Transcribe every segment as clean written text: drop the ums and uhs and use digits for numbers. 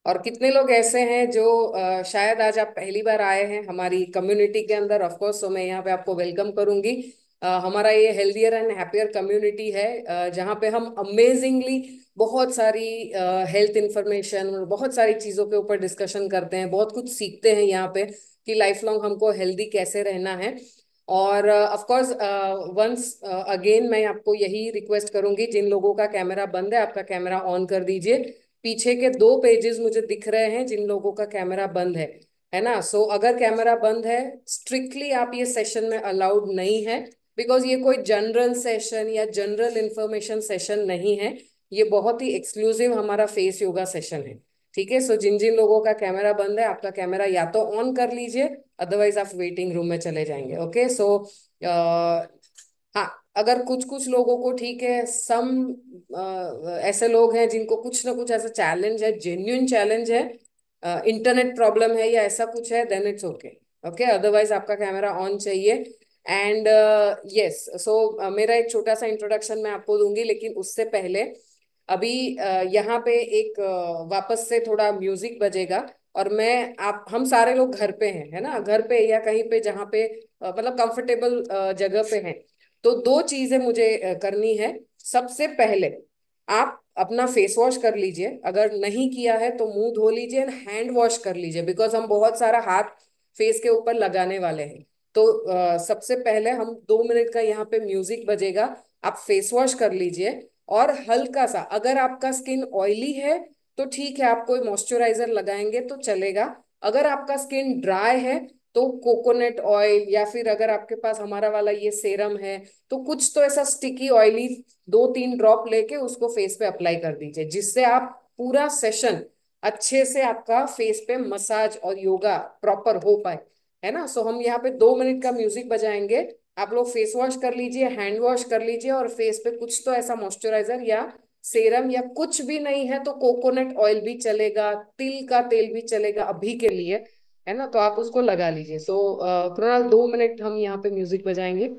और कितने लोग ऐसे हैं जो शायद आज आप पहली बार आए हैं हमारी कम्युनिटी के अंदर। ऑफ कोर्स तो मैं यहाँ पे आपको वेलकम करूंगी। हमारा ये हेल्दियर एंड हैप्पियर कम्युनिटी है, जहाँ पे हम अमेजिंगली बहुत सारी हेल्थ इंफॉर्मेशन और बहुत सारी चीज़ों के ऊपर डिस्कशन करते हैं, बहुत कुछ सीखते हैं यहाँ पे कि लाइफ लॉन्ग हमको हेल्दी कैसे रहना है। और ऑफ कोर्स वंस अगेन मैं आपको यही रिक्वेस्ट करूंगी, जिन लोगों का कैमरा बंद है आपका कैमरा ऑन कर दीजिए। पीछे के दो पेजेस मुझे दिख रहे हैं जिन लोगों का कैमरा बंद है ना। सो अगर कैमरा बंद है, स्ट्रिक्टली आप ये सेशन में अलाउड नहीं है, बिकॉज ये कोई जनरल सेशन या जनरल इंफॉर्मेशन सेशन नहीं है। ये बहुत ही एक्सक्लूसिव हमारा फेस योगा सेशन है। ठीक है, सो जिन जिन लोगों का कैमरा बंद है आपका कैमरा या तो ऑन कर लीजिए, अदरवाइज आप वेटिंग रूम में चले जाएंगे। ओके, सो हाँ, अगर कुछ कुछ लोगों को ठीक है, सम ऐसे लोग हैं जिनको कुछ ना कुछ ऐसा चैलेंज है, जेन्युइन चैलेंज है, इंटरनेट प्रॉब्लम है या ऐसा कुछ है, then it's okay. Okay, otherwise आपका कैमरा ऑन चाहिए। एंड यस, सो मेरा एक छोटा सा इंट्रोडक्शन मैं आपको दूंगी, लेकिन उससे पहले अभी यहाँ पे एक वापस से थोड़ा म्यूजिक बजेगा। और मैं आप हम सारे लोग घर पे हैं, है ना, घर पे या कहीं पे जहाँ पे मतलब कंफर्टेबल जगह पे हैं। तो दो चीजें मुझे करनी है। सबसे पहले आप अपना फेस वॉश कर लीजिए, अगर नहीं किया है तो मुंह धो लीजिए, हैंड वॉश कर लीजिए, बिकॉज हम बहुत सारा हाथ फेस के ऊपर लगाने वाले हैं। तो सबसे पहले हम 2 मिनट का यहाँ पे म्यूजिक बजेगा, आप फेस वॉश कर लीजिए। और हल्का सा, अगर आपका स्किन ऑयली है तो ठीक है, आप कोई मॉइस्चराइजर लगाएंगे तो चलेगा। अगर आपका स्किन ड्राई है तो कोकोनट ऑयल, या फिर अगर आपके पास हमारा वाला ये सेरम है, तो कुछ तो ऐसा स्टिकी ऑयली 2-3 ड्रॉप लेके उसको फेस पे अप्लाई कर दीजिए, जिससे आप पूरा सेशन अच्छे से आपका फेस पे मसाज और योगा प्रॉपर हो पाए। है ना, सो हम यहाँ पे 2 मिनट का म्यूजिक बजाएंगे। आप लोग फेस वॉश कर लीजिए, हैंड वॉश कर लीजिए, और फेस पे कुछ तो ऐसा मॉइस्चराइजर या सेरम, या कुछ भी नहीं है तो कोकोनट ऑयल भी चलेगा, तिल का तेल भी चलेगा अभी के लिए, है ना, तो आप उसको लगा लीजिए। सो कृणाल, 2 मिनट हम यहाँ पे म्यूजिक बजाएंगे।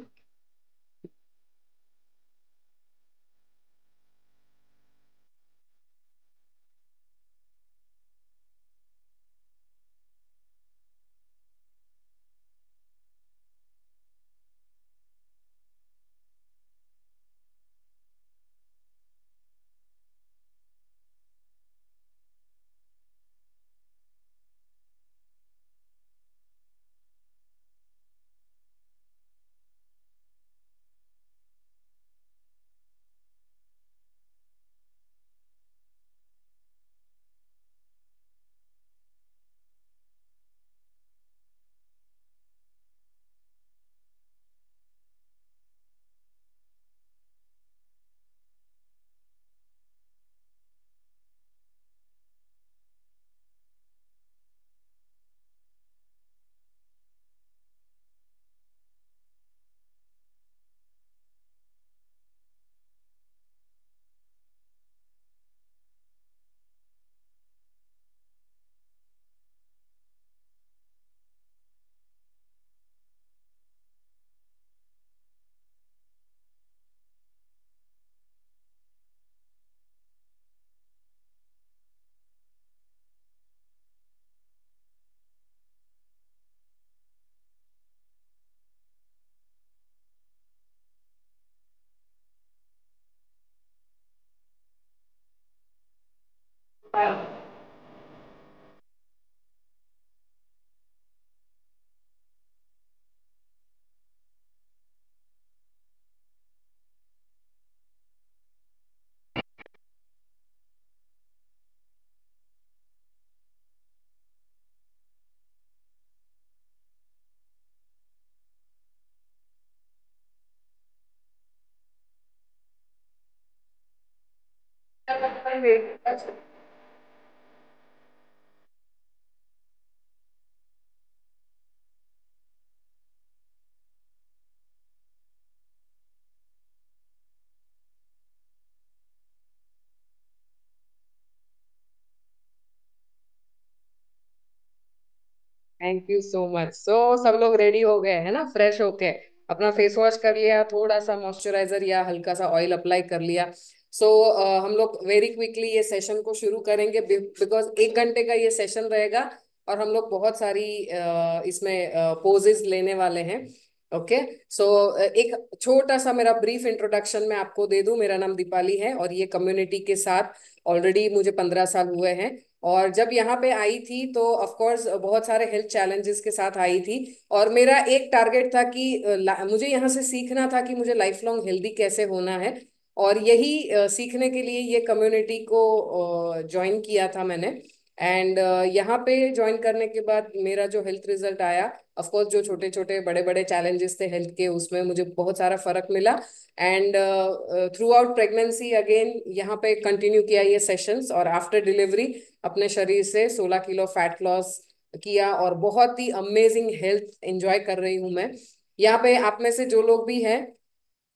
Thank you so much. So सब लोग रेडी हो गए हैं ना, फ्रेश होके अपना फेस वॉश कर लिया, थोड़ा सा मॉइस्चराइजर या हल्का सा ऑयल अप्लाई कर लिया। सो हम लोग वेरी क्विकली ये सेशन को शुरू करेंगे, बिकॉज 1 घंटे का ये सेशन रहेगा और हम लोग बहुत सारी इसमें पोजेस लेने वाले हैं। ओके। सो एक छोटा सा मेरा ब्रीफ इंट्रोडक्शन मैं आपको दे दूं। मेरा नाम दीपाली है और ये कम्युनिटी के साथ ऑलरेडी मुझे 15 साल हुए हैं। और जब यहाँ पे आई थी तो ऑफ कोर्स बहुत सारे हेल्थ चैलेंजेस के साथ आई थी। और मेरा एक टारगेट था कि मुझे यहाँ से सीखना था कि मुझे लाइफ लॉन्ग हेल्दी कैसे होना है। और यही सीखने के लिए ये कम्युनिटी को ज्वाइन किया था मैंने। एंड यहाँ पे ज्वाइन करने के बाद मेरा जो हेल्थ रिजल्ट आया, ऑफ कोर्स जो छोटे छोटे बड़े बड़े चैलेंजेस थे हेल्थ के, उसमें मुझे बहुत सारा फर्क मिला। And through out pregnancy again यहाँ पे कंटिन्यू किया ये सेशंस, और आफ्टर डिलीवरी अपने शरीर से 16 किलो फैट लॉस किया और बहुत ही अमेजिंग हेल्थ एंजॉय कर रही हूँ मैं। यहाँ पे आप में से जो लोग भी हैं,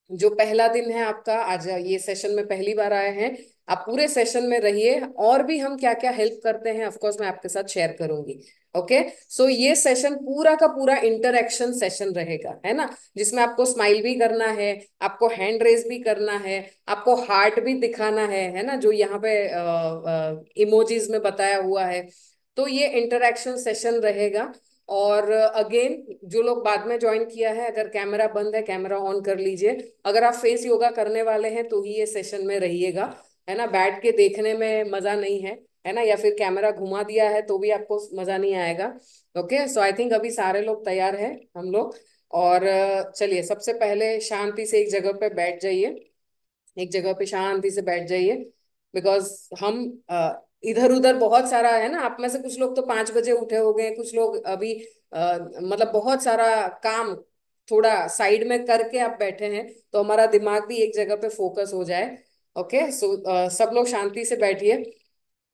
जो पहला दिन है आपका, आज ये सेशन में पहली बार आए हैं, आप पूरे सेशन में रहिए। और भी हम क्या क्या हेल्प करते हैं ऑफ कोर्स मैं आपके साथ शेयर करूंगी। ओके। सो ये सेशन पूरा का पूरा इंटरेक्शन सेशन रहेगा, है ना, जिसमें आपको स्माइल भी करना है, आपको हैंड रेज भी करना है, आपको हार्ट भी दिखाना है ना, जो यहाँ पे इमोजीज में बताया हुआ है। तो ये इंटरेक्शन सेशन रहेगा। और अगेन जो लोग बाद में ज्वाइन किया है, अगर कैमरा बंद है कैमरा ऑन कर लीजिए। अगर आप फेस योगा करने वाले हैं तो ही ये सेशन में रहिएगा, है ना, बैठ के देखने में मजा नहीं है ना, या फिर कैमरा घुमा दिया है तो भी आपको मजा नहीं आएगा। ओके। सो आई थिंक अभी सारे लोग तैयार हैं हम लोग। और चलिए सबसे पहले शांति से एक जगह पे बैठ जाइए। एक जगह पे शांति से बैठ जाइए। बिकॉज हम इधर उधर बहुत सारा है ना, आप में से कुछ लोग तो 5 बजे उठे हो गए, कुछ लोग अभी मतलब बहुत सारा काम थोड़ा साइड में करके आप बैठे हैं, तो हमारा दिमाग भी एक जगह पे फोकस हो जाए। ओके। सो सब लोग शांति से बैठिए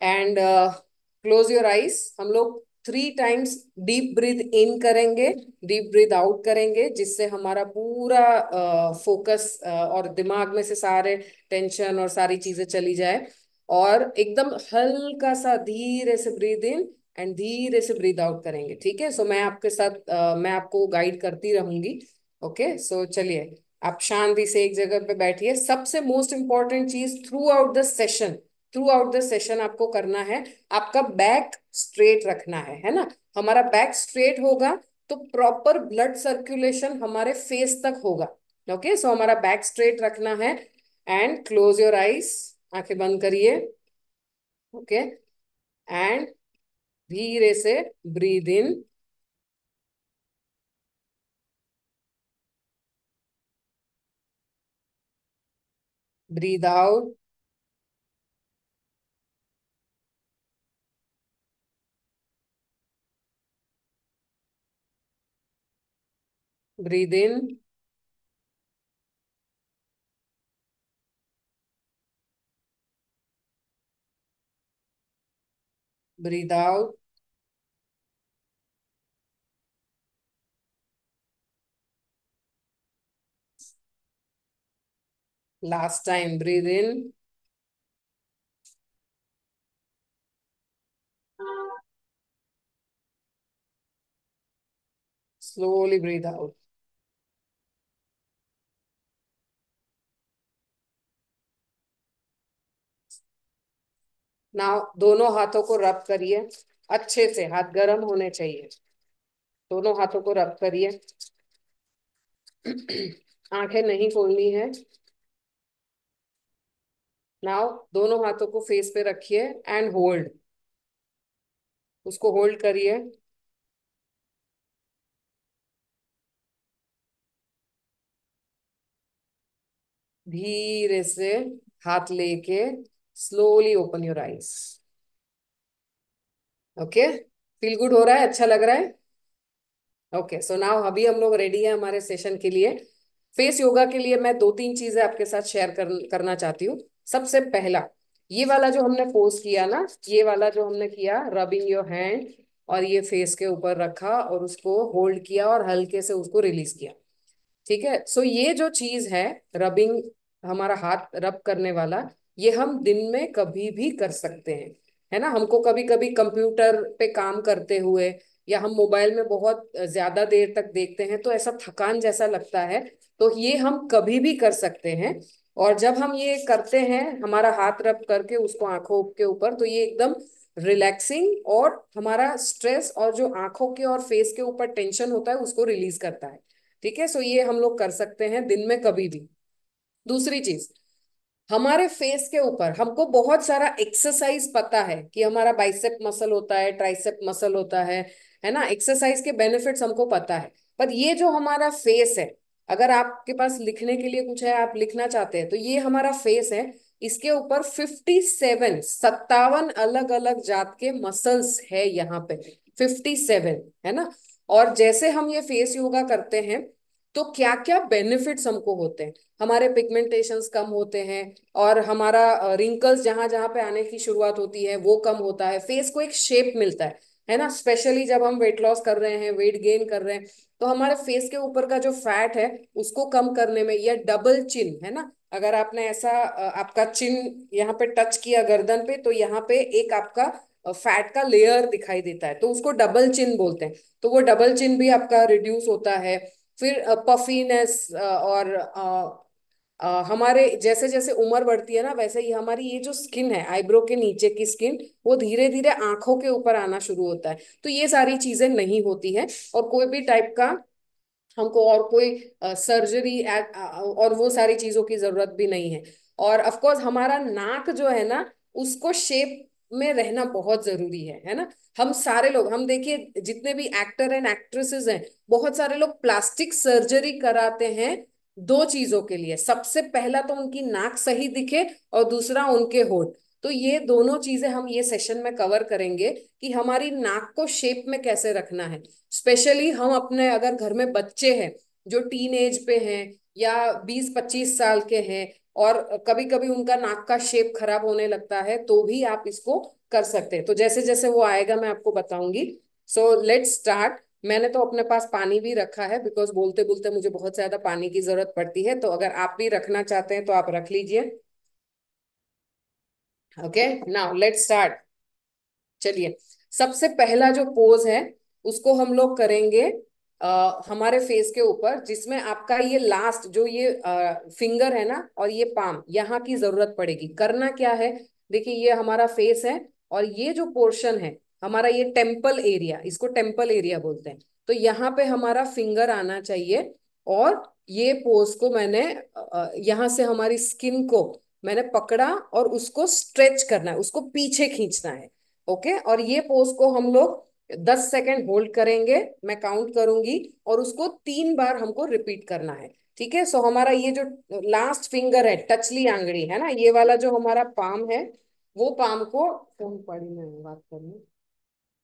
एंड क्लोज योर आईज। हम लोग 3 टाइम्स डीप ब्रीथ इन करेंगे, डीप ब्रीथ आउट करेंगे, जिससे हमारा पूरा फोकस और दिमाग में से सारे टेंशन और सारी चीजें चली जाए। और एकदम हल्का सा धीरे से ब्रीथ इन एंड धीरे से ब्रीथ आउट करेंगे। ठीक है। सो मैं आपके साथ मैं आपको गाइड करती रहूंगी। ओके। सो चलिए आप शांति से एक जगह पे बैठिए। सबसे मोस्ट इंपॉर्टेंट चीज थ्रू आउट द सेशन आपको करना है, आपका बैक स्ट्रेट रखना है ना। हमारा बैक स्ट्रेट होगा तो प्रॉपर ब्लड सर्कुलेशन हमारे फेस तक होगा। ओके। सो हमारा बैक स्ट्रेट रखना है। एंड क्लोज योर आईज, आंखें बंद करिए। ओके। एंड धीरे से breathe in, breathe out, breathe in, breathe out. Last time, breathe in, slowly breathe out. Now दोनों हाथों को रब करिए अच्छे से, हाथ गर्म होने चाहिए। दोनों हाथों को रब करिए। आंखें नहीं खोलनी है। नाउ दोनों हाथों को फेस पे रखिए एंड होल्ड, उसको होल्ड करिए। धीरे से हाथ लेके slowly open your eyes. Okay. Feel good हो रहा है, अच्छा लग रहा है। ओके। सो नाउ अभी हम लोग रेडी है हमारे सेशन के लिए। फेस योगा के लिए मैं 2-3 चीजें आपके साथ शेयर करना चाहती हूँ। सबसे पहला, ये वाला जो हमने पोज किया ना, ये वाला जो हमने किया, रबिंग योर हैंड, और ये फेस के ऊपर रखा और उसको होल्ड किया और हल्के से उसको रिलीज किया। ठीक है। सो ये जो चीज है, रबिंग, हमारा हाथ रब करने वाला, ये हम दिन में कभी भी कर सकते हैं, है ना। हमको कभी कभी कंप्यूटर पे काम करते हुए या हम मोबाइल में बहुत ज्यादा देर तक देखते हैं तो ऐसा थकान जैसा लगता है, तो ये हम कभी भी कर सकते हैं। और जब हम ये करते हैं हमारा हाथ रब करके उसको आंखों के ऊपर, तो ये एकदम रिलैक्सिंग और हमारा स्ट्रेस और जो आंखों के और फेस के ऊपर टेंशन होता है उसको रिलीज करता है। ठीक है, सो ये हम लोग कर सकते हैं दिन में कभी भी। दूसरी चीज, हमारे फेस के ऊपर हमको बहुत सारा एक्सरसाइज पता है कि हमारा बाइसेप मसल होता है, ट्राइसेप मसल होता है ना, एक्सरसाइज के बेनिफिट्स हमको पता है। पर ये जो हमारा फेस है, अगर आपके पास लिखने के लिए कुछ है, आप लिखना चाहते हैं, तो ये हमारा फेस है। इसके ऊपर 57 अलग अलग जात के मसल्स है यहाँ पे, 57, है ना। और जैसे हम ये फेस योगा करते हैं तो क्या क्या बेनिफिट्स हमको होते हैं, हमारे पिगमेंटेशंस कम होते हैं, और हमारा रिंकल्स जहां जहां पे आने की शुरुआत होती है वो कम होता है, फेस को एक शेप मिलता है ना। स्पेशली जब हम वेट लॉस कर रहे हैं, वेट गेन कर रहे हैं, तो हमारे फेस के ऊपर का जो फैट है उसको कम करने में, या डबल चिन है ना, अगर आपने ऐसा आपका चिन यहाँ पे टच किया गर्दन पे, तो यहाँ पे एक आपका फैट का लेयर दिखाई देता है, तो उसको डबल चिन बोलते हैं। तो वो डबल चिन भी आपका रिड्यूस होता है। फिर पफीनेस, और हमारे जैसे जैसे उम्र बढ़ती है ना, वैसे ही हमारी ये जो स्किन है, आईब्रो के नीचे की स्किन, वो धीरे धीरे आंखों के ऊपर आना शुरू होता है। तो ये सारी चीजें नहीं होती है, और कोई भी टाइप का हमको और कोई सर्जरी और वो सारी चीजों की जरूरत भी नहीं है। और ऑफ कोर्स हमारा नाक जो है ना, उसको शेप में रहना बहुत जरूरी है ना। हम सारे लोग, हम देखिए जितने भी एक्टर एंड एक्ट्रेसेस हैं, बहुत सारे लोग प्लास्टिक सर्जरी कराते हैं दो चीजों के लिए। सबसे पहला तो उनकी नाक सही दिखे, और दूसरा उनके होठ। तो ये दोनों चीजें हम ये सेशन में कवर करेंगे कि हमारी नाक को शेप में कैसे रखना है। स्पेशली हम अपने अगर घर में बच्चे हैं जो टीन एज पे हैं, या 20-25 साल के हैं, और कभी कभी उनका नाक का शेप खराब होने लगता है, तो भी आप इसको कर सकते हैं। तो जैसे जैसे वो आएगा मैं आपको बताऊंगी। So let's start. मैंने तो अपने पास पानी भी रखा है, बिकॉज बोलते बोलते मुझे बहुत ज्यादा पानी की जरूरत पड़ती है, तो अगर आप भी रखना चाहते हैं तो आप रख लीजिए। Okay, now let's start. चलिए, सबसे पहला जो पोज है उसको हम लोग करेंगे हमारे फेस के ऊपर, जिसमें आपका ये लास्ट जो ये फिंगर है ना, और ये पाम, यहाँ की जरूरत पड़ेगी। करना क्या है, देखिए ये हमारा फेस है, और ये जो पोर्शन है हमारा, ये टेम्पल एरिया, इसको टेम्पल एरिया बोलते हैं। तो यहाँ पे हमारा फिंगर आना चाहिए, और ये पोज को मैंने यहाँ से हमारी स्किन को मैंने पकड़ा, और उसको स्ट्रेच करना है, उसको पीछे खींचना है। ओके, और ये पोज को हम लोग 10 सेकेंड होल्ड करेंगे, मैं काउंट करूंगी, और उसको 3 बार हमको रिपीट करना है। ठीक है, सो हमारा ये जो लास्ट फिंगर है, टचली आंगड़ी है ना, ये वाला जो हमारा पाम है, वो पाम को, कौन पड़ी में बात करनी,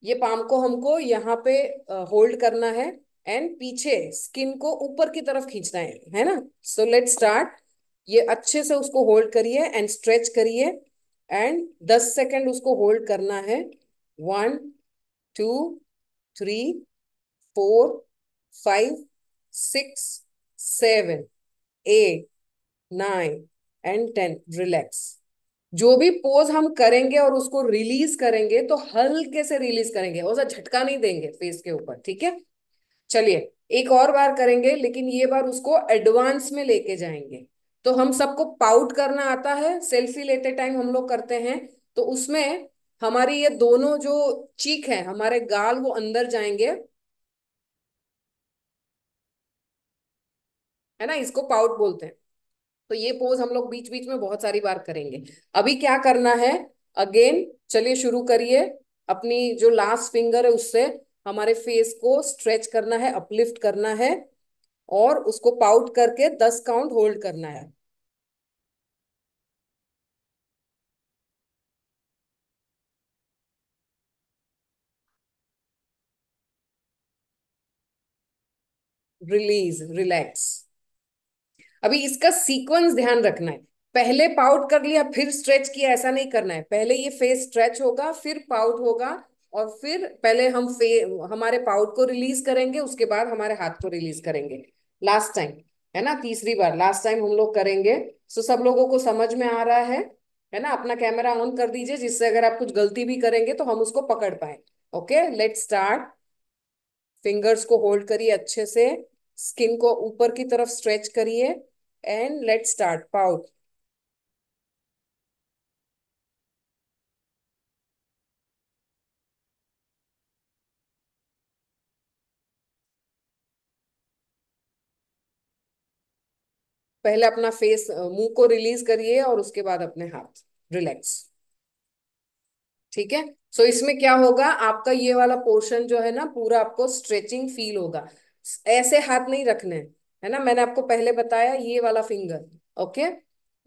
ये पाम को हमको यहाँ पे होल्ड करना है, एंड पीछे स्किन को ऊपर की तरफ खींचना है ना। So let's start. ये अच्छे से उसको होल्ड करिए एंड स्ट्रेच करिए, एंड 10 सेकेंड उसको होल्ड करना है। 1, 2, 3, 4, 5, 6, 7, 8, 9 एंड 10, रिलैक्स। जो भी पोज हम करेंगे और उसको रिलीज करेंगे, तो हल्के से रिलीज करेंगे, और झटका नहीं देंगे फेस के ऊपर। ठीक है, चलिए एक और बार करेंगे, लेकिन ये बार उसको एडवांस में लेके जाएंगे। तो हम सबको पाउट करना आता है, सेल्फी लेते टाइम हम लोग करते हैं, तो उसमें हमारी ये दोनों जो चीक है, हमारे गाल, वो अंदर जाएंगे, है ना, इसको पाउट बोलते हैं। तो ये पोज हम लोग बीच बीच में बहुत सारी बार करेंगे। अभी क्या करना है, अगेन चलिए शुरू करिए। अपनी जो लास्ट फिंगर है उससे हमारे फेस को स्ट्रेच करना है, अपलिफ्ट करना है, और उसको पाउट करके 10 काउंट होल्ड करना है। Release, relax. अभी इसका सीक्वेंस ध्यान रखना है। पहले पाउट कर लिया फिर स्ट्रेच किया, ऐसा नहीं करना है। पहले ये फेस स्ट्रेच होगा, फिर पाउट होगा, और फिर पहले हम हमारे पाउट को रिलीज करेंगे, उसके बाद हमारे हाथ को रिलीज करेंगे। लास्ट टाइम, है ना, तीसरी बार लास्ट टाइम हम लोग करेंगे। सो सब लोगों को समझ में आ रहा है ना। अपना कैमरा ऑन कर दीजिए, जिससे अगर आप कुछ गलती भी करेंगे तो हम उसको पकड़ पाए। Okay, let's start. फिंगर्स को होल्ड करिए अच्छे से, स्किन को ऊपर की तरफ स्ट्रेच करिए, एंड लेट्स स्टार्ट। पाउट, पहले अपना फेस, मुंह को रिलीज करिए और उसके बाद अपने हाथ रिलैक्स। ठीक है। सो इसमें क्या होगा, आपका ये वाला पोर्शन जो है ना पूरा आपको स्ट्रेचिंग फील होगा। ऐसे हाथ नहीं रखने हैं, है ना, मैंने आपको पहले बताया ये वाला फिंगर। ओके।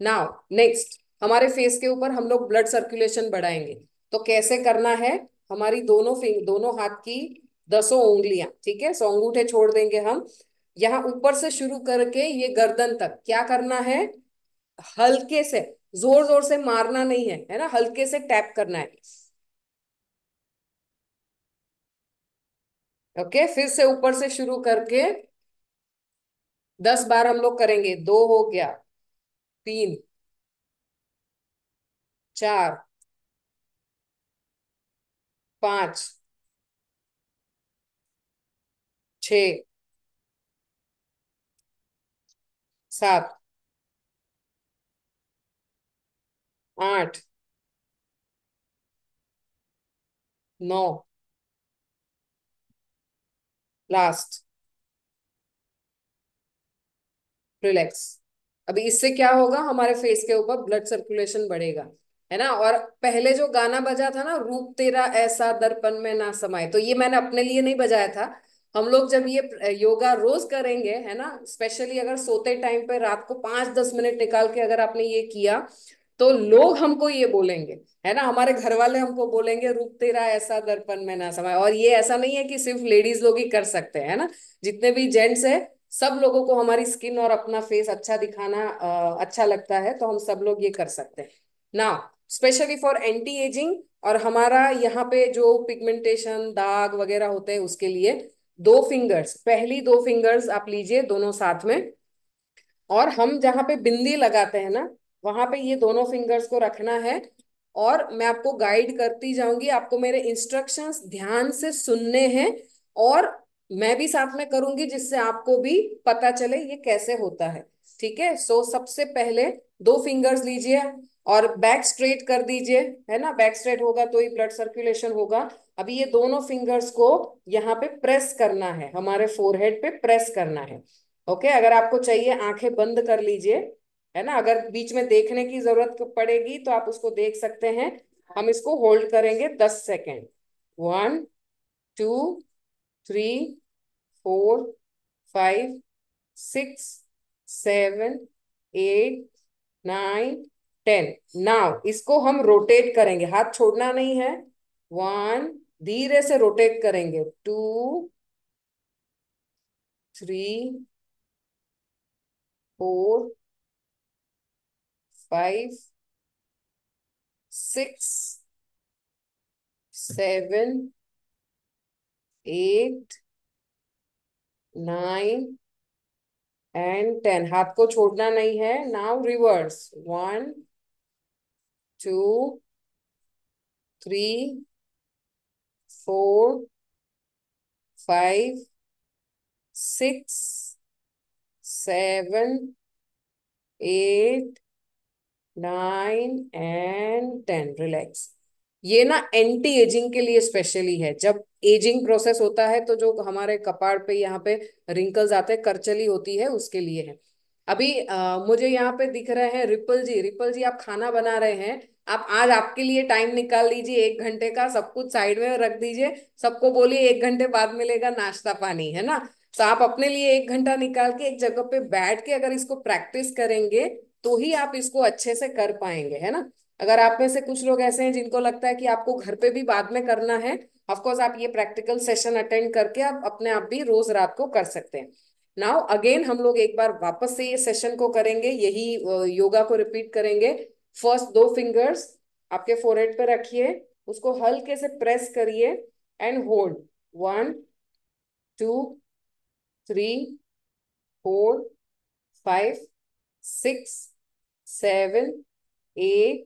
नाउ नेक्स्ट, हमारे फेस के ऊपर हम लोग ब्लड सर्कुलेशन बढ़ाएंगे। तो कैसे करना है, हमारी दोनों हाथ की 10 उंगलियां, ठीक है, 100 अंगूठे छोड़ देंगे हम। यहाँ ऊपर से शुरू करके ये गर्दन तक क्या करना है, हल्के से, जोर जोर से मारना नहीं है ना, हल्के से टैप करना है। ओके, फिर से ऊपर से शुरू करके 10 बार हम लोग करेंगे। दो हो गया, तीन, चार, पांच, छ, सात, आठ, नौ, लास्ट, रिलैक्स। अभी इससे क्या होगा, हमारे फेस के ऊपर ब्लड सर्कुलेशन बढ़ेगा, है ना। और पहले जो गाना बजा था ना, रूप तेरा ऐसा दर्पण में ना समाए, तो ये मैंने अपने लिए नहीं बजाया था। हम लोग जब ये योगा रोज करेंगे, है ना, स्पेशली अगर सोते टाइम पे रात को 5-10 मिनट निकाल के अगर आपने ये किया, तो लोग हमको ये बोलेंगे, है ना, हमारे घर वाले हमको बोलेंगे रूप तेरा ऐसा दर्पण में ना समाये। और ये ऐसा नहीं है कि सिर्फ लेडीज लोग ही कर सकते हैं, है ना, जितने भी जेंट्स है, सब लोगों को हमारी स्किन और अपना फेस अच्छा दिखाना अच्छा लगता है, तो हम सब लोग ये कर सकते हैं ना, स्पेशली फॉर एंटी एजिंग। और हमारा यहाँ पे जो पिगमेंटेशन दाग वगैरह होते हैं उसके लिए, 2 फिंगर्स, पहली 2 फिंगर्स आप लीजिए दोनों साथ में, और हम जहाँ पे बिंदी लगाते हैं ना, वहां पे ये दोनों फिंगर्स को रखना है। और मैं आपको गाइड करती जाऊंगी, आपको मेरे इंस्ट्रक्शंस ध्यान से सुनने हैं, और मैं भी साथ में करूंगी जिससे आपको भी पता चले ये कैसे होता है। ठीक है। सो सबसे पहले 2 फिंगर्स लीजिए और बैक स्ट्रेट कर दीजिए, है ना, बैक स्ट्रेट होगा तो ही ब्लड सर्कुलेशन होगा। अभी ये दोनों फिंगर्स को यहाँ पे प्रेस करना है, हमारे फोरहेड पे प्रेस करना है। ओके, अगर आपको चाहिए आंखें बंद कर लीजिए, है ना, अगर बीच में देखने की जरूरत पड़ेगी तो आप उसको देख सकते हैं। हम इसको होल्ड करेंगे 10 सेकेंड। 1, 2, 3, 4, 5, 6, 7, 8, 9, 10। नाउ इसको हम रोटेट करेंगे, हाथ छोड़ना नहीं है। 1, धीरे से रोटेट करेंगे। 2, 3, 4, 5, 6, 7, 8, 9 एंड 10। हाथ को छोड़ना नहीं है। Now reverse. 1, 2, 3, 4, 5, 6, 7, 8, 9 एंड 10। रिलैक्स। ये ना एंटी एजिंग के लिए स्पेशली है। जब एजिंग प्रोसेस होता है तो जो हमारे कपाड़ पे यहाँ पे रिंकल्स आते हैं, करचली होती है, उसके लिए है। अभी मुझे यहाँ पे दिख रहे हैं रिपल जी। रिपल जी, आप खाना बना रहे हैं, आप आज आपके लिए टाइम निकाल लीजिए 1 घंटे का, सब कुछ साइड में रख दीजिए, सबको बोलिए 1 घंटे बाद मिलेगा नाश्ता पानी, है ना। तो आप अपने लिए 1 घंटा निकाल के एक जगह पे बैठ के अगर इसको प्रैक्टिस करेंगे, तो ही आप इसको अच्छे से कर पाएंगे, है ना। अगर आप में से कुछ लोग ऐसे हैं जिनको लगता है कि आपको घर पे भी बाद में करना है, ऑफ कोर्स आप ये प्रैक्टिकल सेशन अटेंड करके आप अपने आप भी रोज रात को कर सकते हैं। नाउ अगेन हम लोग एक बार वापस से ये सेशन को करेंगे, यही योगा को रिपीट करेंगे। फर्स्ट 2 फिंगर्स आपके फोrehead पे रखिए, उसको हल्के से प्रेस करिए एंड होल्ड। 1, 2, 3, 4, 5, 6, 7, 8,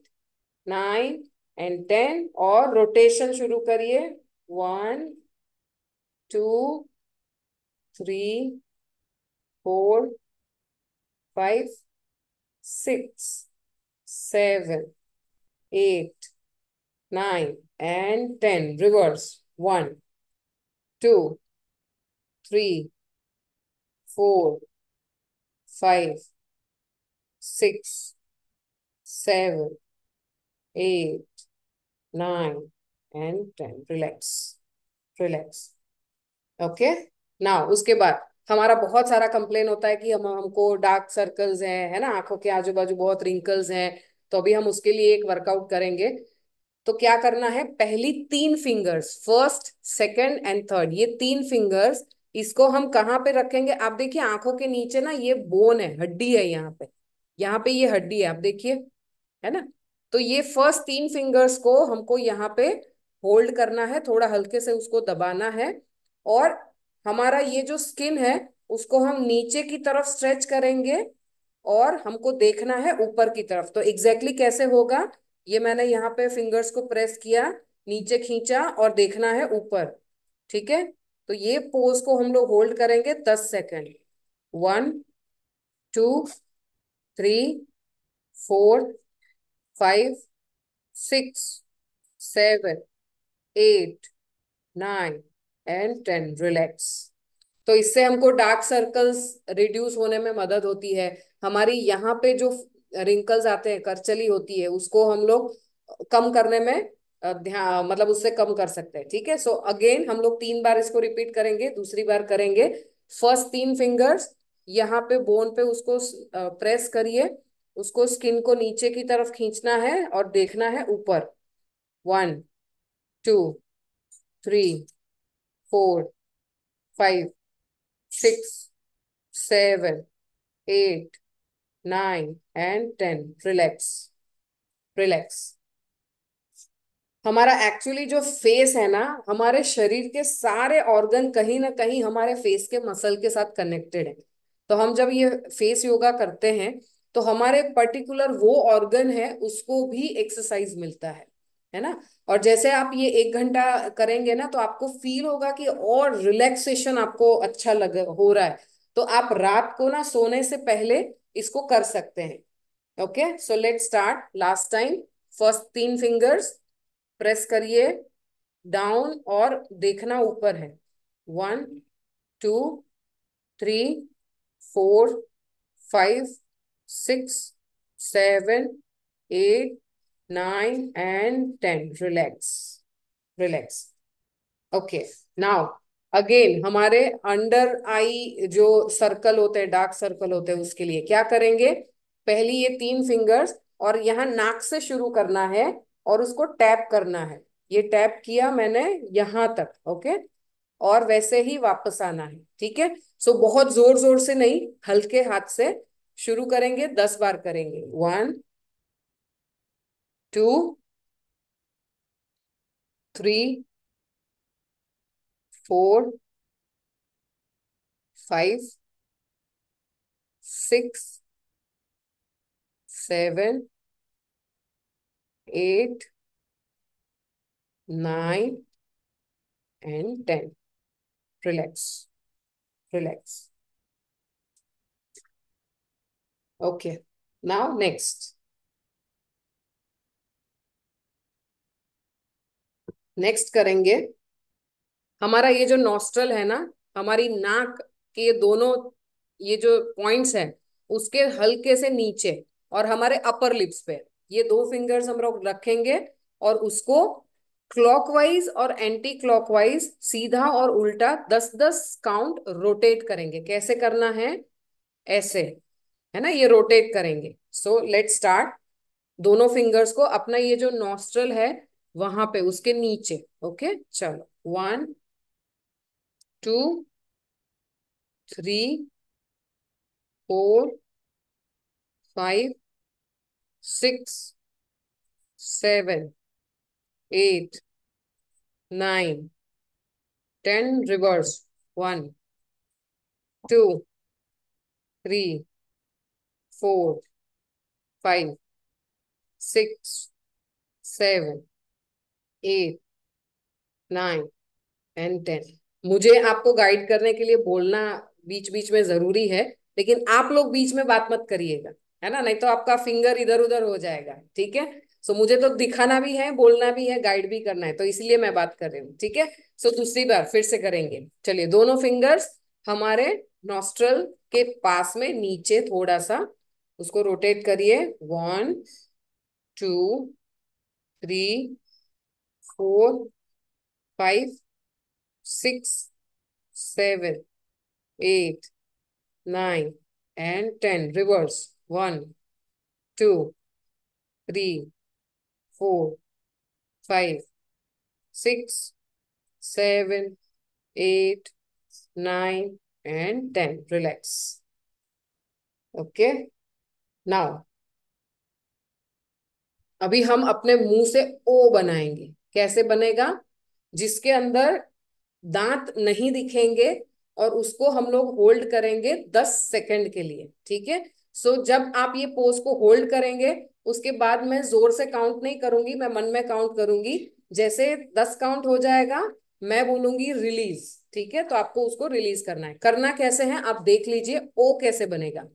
9 एंड 10। और रोटेशन शुरू करिए। 1, 2, 3, 4, 5, 6, 7, 8, 9 and 10। Reverse. 1, 2, 3, 4, 5, 6 7 8 9 and 10। Relax, relax. Okay. Now उसके बाद हमारा बहुत सारा कंप्लेन होता है कि हमको डार्क सर्कल्स हैं, है ना, आंखों के आजू बाजू बहुत रिंकल्स हैं। तो अभी हम उसके लिए एक वर्कआउट करेंगे। तो क्या करना है, पहली तीन fingers, first second and third, ये तीन फिंगर्स, इसको हम कहाँ पे रखेंगे? आप देखिए आंखों के नीचे ना ये बोन है, हड्डी है यहाँ पे ये हड्डी है, आप देखिए, है ना। तो ये फर्स्ट तीन फिंगर्स को हमको यहाँ पे होल्ड करना है, थोड़ा हल्के से उसको दबाना है। और हमारा ये जो स्किन है उसको हम नीचे की तरफ स्ट्रेच करेंगे, और हमको देखना है ऊपर की तरफ। तो एग्जैक्टली exactly कैसे होगा, ये मैंने यहाँ पे फिंगर्स को प्रेस किया, नीचे खींचा और देखना है ऊपर। ठीक है। तो ये पोज को हम लोग होल्ड करेंगे 10 सेकेंड। 1 2 3 4 5 6 7 8 9 एंड 10। रिलैक्स। तो इससे हमको डार्क सर्कल्स रिड्यूस होने में मदद होती है। हमारी यहाँ पे जो रिंकल्स आते हैं, करचली होती है, उसको हम लोग कम करने में ध्यान, मतलब उससे कम कर सकते हैं। ठीक है। सो अगेन हम लोग 3 बार इसको रिपीट करेंगे, दूसरी बार करेंगे। फर्स्ट तीन फिंगर्स यहाँ पे बोन पे उसको प्रेस करिए, उसको स्किन को नीचे की तरफ खींचना है और देखना है ऊपर। 1 2 3 4 5 6 7 8 9 एंड 10। Relax, relax. हमारा एक्चुअली जो फेस है ना, हमारे शरीर के सारे ऑर्गन कहीं ना कहीं हमारे फेस के मसल के साथ कनेक्टेड है। तो हम जब ये फेस योगा करते हैं तो हमारे पर्टिकुलर वो ऑर्गन है उसको भी एक्सरसाइज मिलता है ना। और जैसे आप ये 1 घंटा करेंगे ना तो आपको फील होगा कि और रिलैक्सेशन आपको अच्छा लग हो रहा है। तो आप रात को ना सोने से पहले इसको कर सकते हैं। ओके, सो let start last time. First तीन फिंगर्स प्रेस करिए डाउन और देखना ऊपर है। 1 2 3 4 5 6 7 8 9 and 10। Relax, relax. Okay. Now again हमारे अंडर आई जो सर्कल होते हैं, डार्क सर्कल होते हैं, उसके लिए क्या करेंगे, पहली ये तीन फिंगर्स और यहाँ नाक से शुरू करना है और उसको टैप करना है। ये टैप किया मैंने यहाँ तक। ओके। और वैसे ही वापस आना है। ठीक है। सो बहुत जोर जोर से नहीं, हल्के हाथ से शुरू करेंगे, 10 बार करेंगे। 1 2 3 4 5 6 7 8 9 and 10। Relax, relax. Okay. Now next, next करेंगे हमारा ये जो नॉस्ट्रल है ना, हमारी नाक के ये दोनों, ये जो पॉइंट्स हैं उसके हल्के से नीचे और हमारे अपर लिप्स पे ये दो फिंगर्स हम लोग रखेंगे और उसको क्लॉकवाइज और एंटी क्लॉकवाइज, सीधा और उल्टा 10 10 काउंट रोटेट करेंगे। कैसे करना है, ऐसे, है ना, ये रोटेट करेंगे। सो लेट स्टार्ट। दोनों फिंगर्स को अपना ये जो नॉस्ट्रल है वहां पे उसके नीचे। ओके, चलो। 1 2 3 4 5 6 7 8 9 10। रिवर्स। 1 2 3 4 5 6 7 8 9 एंड 10। मुझे आपको गाइड करने के लिए बोलना बीच बीच में जरूरी है, लेकिन आप लोग बीच में बात मत करिएगा, है ना, नहीं तो आपका फिंगर इधर उधर हो जाएगा। ठीक है। सो मुझे तो दिखाना भी है, बोलना भी है, गाइड भी करना है, तो इसलिए मैं बात कर रही हूँ। ठीक है। सो दूसरी बार फिर से करेंगे। चलिए, दोनों फिंगर्स हमारे नॉस्ट्रल के पास में नीचे थोड़ा सा, उसको रोटेट करिए। 1 2 3 4 5 6 7 8 9 and 10 reverse. 1 2 3 4 5 6 7 8 9 and 10 relax. Okay. Now अभी हम अपने मुंह से ओ बनाएंगे। कैसे बनेगा? जिसके अंदर दांत नहीं दिखेंगे, और उसको हम लोग होल्ड करेंगे 10 सेकंड के लिए। ठीक है। सो जब आप ये पोज को होल्ड करेंगे, उसके बाद मैं जोर से काउंट नहीं करूंगी, मैं मन में काउंट करूंगी। जैसे 10 काउंट हो जाएगा, मैं बोलूंगी रिलीज। ठीक है, तो आपको उसको रिलीज करना है। करना कैसे है आप देख लीजिए। ओ कैसे बनेगा,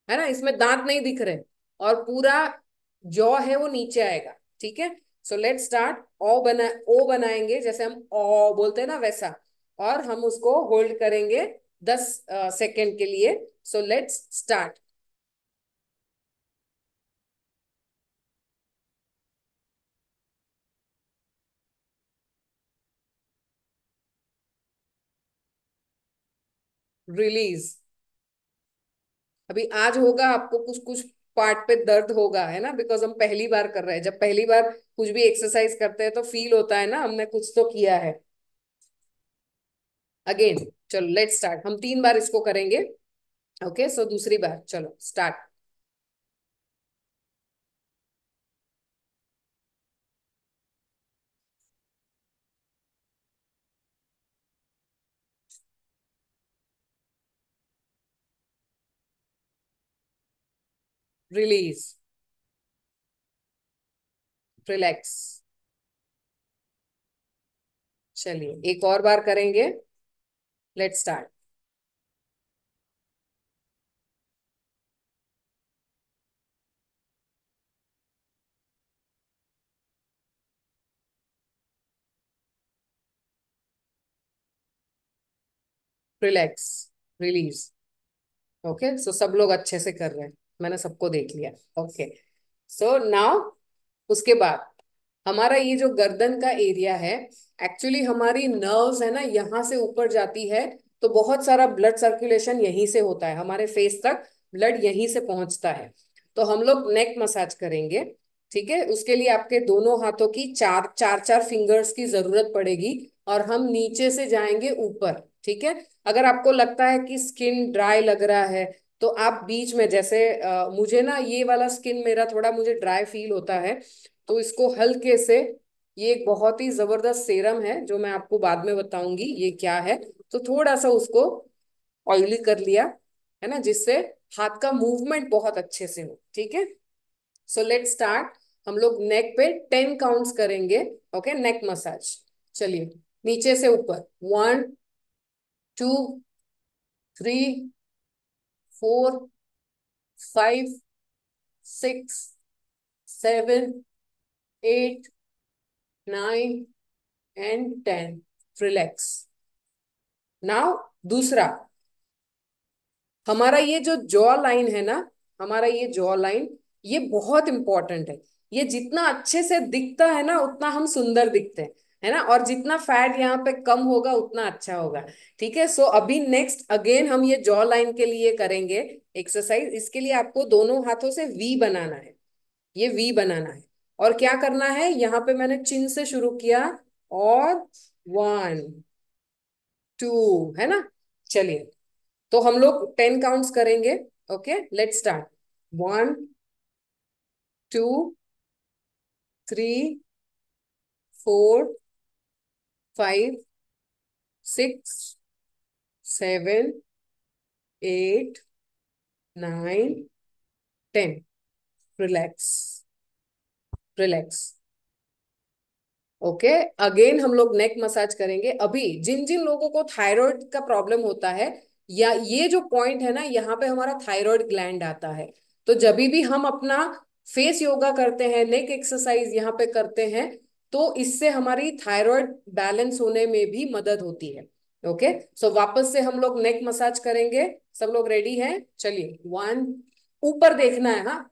है ना? इसमें दांत नहीं दिख रहे, और पूरा जॉ है वो नीचे आएगा। ठीक है। So let start. ओ बनाएंगे जैसे हम ओ बोलते हैं ना, वैसा। और हम उसको होल्ड करेंगे 10 सेकेंड के लिए। So let's start. रिलीज। अभी आज होगा आपको कुछ कुछ पार्ट पे दर्द होगा, है ना, बिकॉज हम पहली बार कर रहे हैं। जब पहली बार कुछ भी एक्सरसाइज करते हैं तो फील होता है ना, हमने कुछ तो किया है। अगेन, चलो लेट स्टार्ट। हम 3 बार इसको करेंगे। ओके, सो दूसरी बार चलो स्टार्ट। रिलीज। रिलैक्स। चलिए एक और बार करेंगे। Let start. Relax. Release. Okay, so सब लोग अच्छे से कर रहे हैं, मैंने सबको देख लिया। ओके, सो नाउ उसके बाद हमारा ये जो गर्दन का एरिया है, एक्चुअली हमारी नर्व्स है ना, यहाँ से ऊपर जाती है। तो बहुत सारा ब्लड सर्कुलेशन यहीं से होता है, हमारे फेस तक ब्लड यहीं से पहुंचता है। तो हम लोग नेक मसाज करेंगे। ठीक है, उसके लिए आपके दोनों हाथों की चार चार चार फिंगर्स की जरूरत पड़ेगी। और हम नीचे से जाएंगे ऊपर। ठीक है। अगर आपको लगता है कि स्किन ड्राई लग रहा है, तो आप बीच में जैसे मुझे ना ये वाला स्किन मेरा थोड़ा मुझे ड्राई फील होता है, तो इसको हल्के से, ये एक बहुत ही जबरदस्त सेरम है जो मैं आपको बाद में बताऊंगी ये क्या है। तो थोड़ा सा उसको ऑयली कर लिया, है ना, जिससे हाथ का मूवमेंट बहुत अच्छे से हो। ठीक है। So let start. हम लोग नेक पे 10 काउंट्स करेंगे। ओके, नेक मसाज। चलिए, नीचे से ऊपर। 1 2 3 4 5 6 7 8 9 and 10। रिलैक्स। नाउ दूसरा, हमारा ये जो जॉ लाइन है ना, हमारा ये जॉ लाइन, ये बहुत इंपॉर्टेंट है। ये जितना अच्छे से दिखता है ना, उतना हम सुंदर दिखते हैं, है ना। और जितना फैट यहाँ पे कम होगा उतना अच्छा होगा। ठीक है। सो अभी नेक्स्ट अगेन हम ये जॉ लाइन के लिए करेंगे एक्सरसाइज। इसके लिए आपको दोनों हाथों से वी बनाना है। ये वी बनाना है। और क्या करना है, यहाँ पे मैंने चिन से शुरू किया। और 1 2, है ना। चलिए, तो हम लोग 10 काउंट्स करेंगे। Okay, let start. 1 2 3 4 5 6 7 8 9 10। Relax. Relax. Okay, again हम लोग नेक मसाज करेंगे। अभी जिन जिन लोगों को थायराइड का प्रॉब्लम होता है, या ये जो पॉइंट है ना, यहाँ पे हमारा थायराइड ग्लैंड आता है। तो जब भी हम अपना फेस योगा करते हैं, नेक एक्सरसाइज यहाँ पे करते हैं, तो इससे हमारी थायराइड बैलेंस होने में भी मदद होती है। ओके, सो वापस से हम लोग नेक मसाज करेंगे। सब लोग रेडी हैं? चलिए, वन, ऊपर देखना है, हाँ,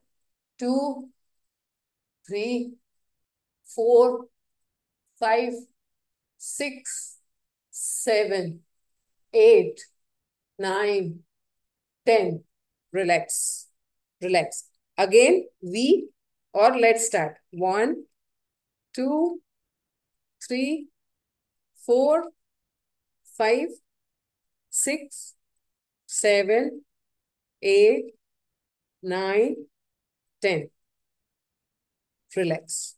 two, three, four, five, six, seven, eight, nine, ten. Relax, relax. Again we, और let's start. One, two, three, four, five, six, seven, eight, nine, ten. Relax.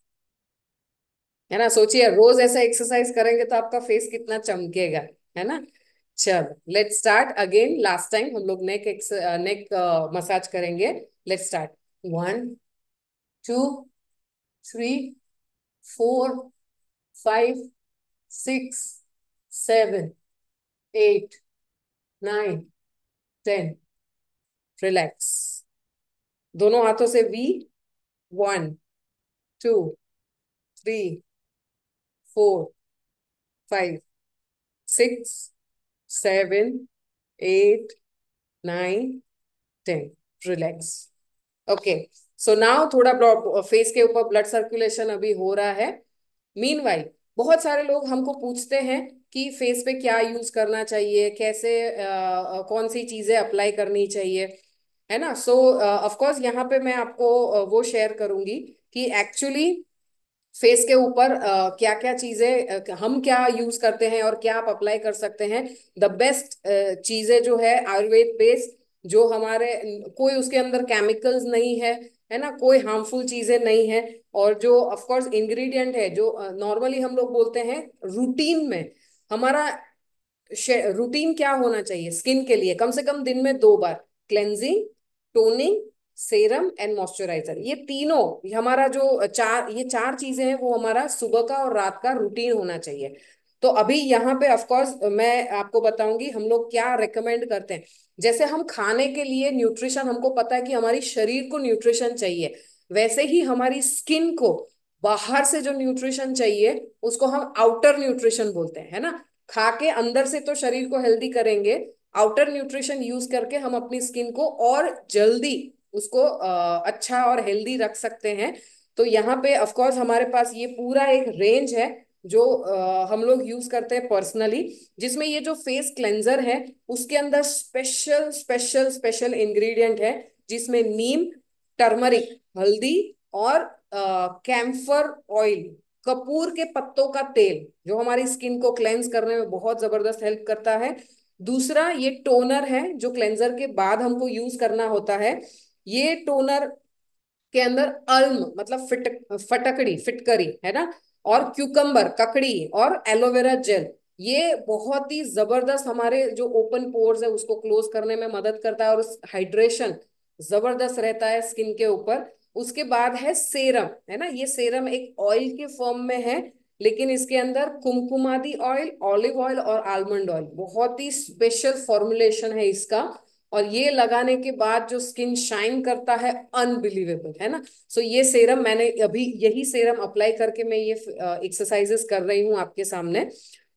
है ना? सोचिए, रोज ऐसा एक्सरसाइज करेंगे तो आपका फेस कितना चमकेगा। है ना? चलो, let's start again. Last time हम लोग नेक मसाज करेंगे। Let's start. One, two, three, four, five, six, seven, eight, nine, ten. Relax. दोनों हाथों से V. One, two, three, four, five, six, seven, eight, nine, ten. Relax. Okay, so now थोड़ा face के ऊपर blood circulation अभी हो रहा है। मीनवाइल, बहुत सारे लोग हमको पूछते हैं कि फेस पे क्या यूज करना चाहिए, कैसे कौन सी चीजें अप्लाई करनी चाहिए। है ना? सो ऑफ कोर्स यहाँ पे मैं आपको वो शेयर करूंगी कि एक्चुअली फेस के ऊपर क्या क्या चीजें हम क्या यूज करते हैं और क्या आप अप्लाई कर सकते हैं। द बेस्ट चीजें जो है आयुर्वेद बेस्ड, जो हमारे कोई उसके अंदर केमिकल्स नहीं है। है ना? कोई हार्मफुल चीजें नहीं है। और जो ऑफ कोर्स इंग्रेडिएंट है, जो नॉर्मली हम लोग बोलते हैं रूटीन में, हमारा रूटीन क्या होना चाहिए स्किन के लिए, कम से कम दिन में 2 बार cleansing, toning, serum and moisturiser. ये तीनों, हमारा जो ये चार चीजें हैं, वो हमारा सुबह का और रात का रूटीन होना चाहिए। तो अभी यहाँ पे ऑफ कोर्स मैं आपको बताऊंगी हम लोग क्या रेकमेंड करते हैं। जैसे हम खाने के लिए न्यूट्रिशन, हमको पता है कि हमारी शरीर को न्यूट्रिशन चाहिए, वैसे ही हमारी स्किन को बाहर से जो न्यूट्रिशन चाहिए उसको हम आउटर न्यूट्रिशन बोलते हैं। है ना? खा के अंदर से तो शरीर को हेल्दी करेंगे, आउटर न्यूट्रिशन यूज करके हम अपनी स्किन को और जल्दी उसको अच्छा और हेल्दी रख सकते हैं। तो यहाँ पे ऑफ कोर्स हमारे पास ये पूरा एक रेंज है जो हम लोग यूज करते हैं पर्सनली, जिसमें ये जो फेस क्लेंजर है उसके अंदर स्पेशल स्पेशल स्पेशल इंग्रेडिएंट है, जिसमें नीम, टर्मरिक, हल्दी, और कैम्फर ऑयल, कपूर के पत्तों का तेल, जो हमारी स्किन को क्लेंस करने में बहुत जबरदस्त हेल्प करता है। दूसरा, ये टोनर है जो क्लेंजर के बाद हमको यूज करना होता है। ये टोनर के अंदर अल्म मतलब फटकड़ी, फिटकरी, है ना, और क्यूकम्बर, ककड़ी, और एलोवेरा जेल, ये बहुत ही जबरदस्त हमारे जो ओपन पोर्स है उसको क्लोज करने में मदद करता है, और हाइड्रेशन जबरदस्त रहता है स्किन के ऊपर। उसके बाद है सेरम। है ना? ये सेरम एक ऑयल के फॉर्म में है, लेकिन इसके अंदर कुमकुमादी ऑयल, ऑलिव ऑयल और आलमंड ऑयल, बहुत ही स्पेशल फॉर्मुलेशन है इसका। और ये लगाने के बाद जो स्किन शाइन करता है, अनबिलीवेबल। है ना? सो ये सेरम मैंने अभी, यही सेरम अप्लाई करके मैं ये एक्सरसाइजेस कर रही हूँ आपके सामने।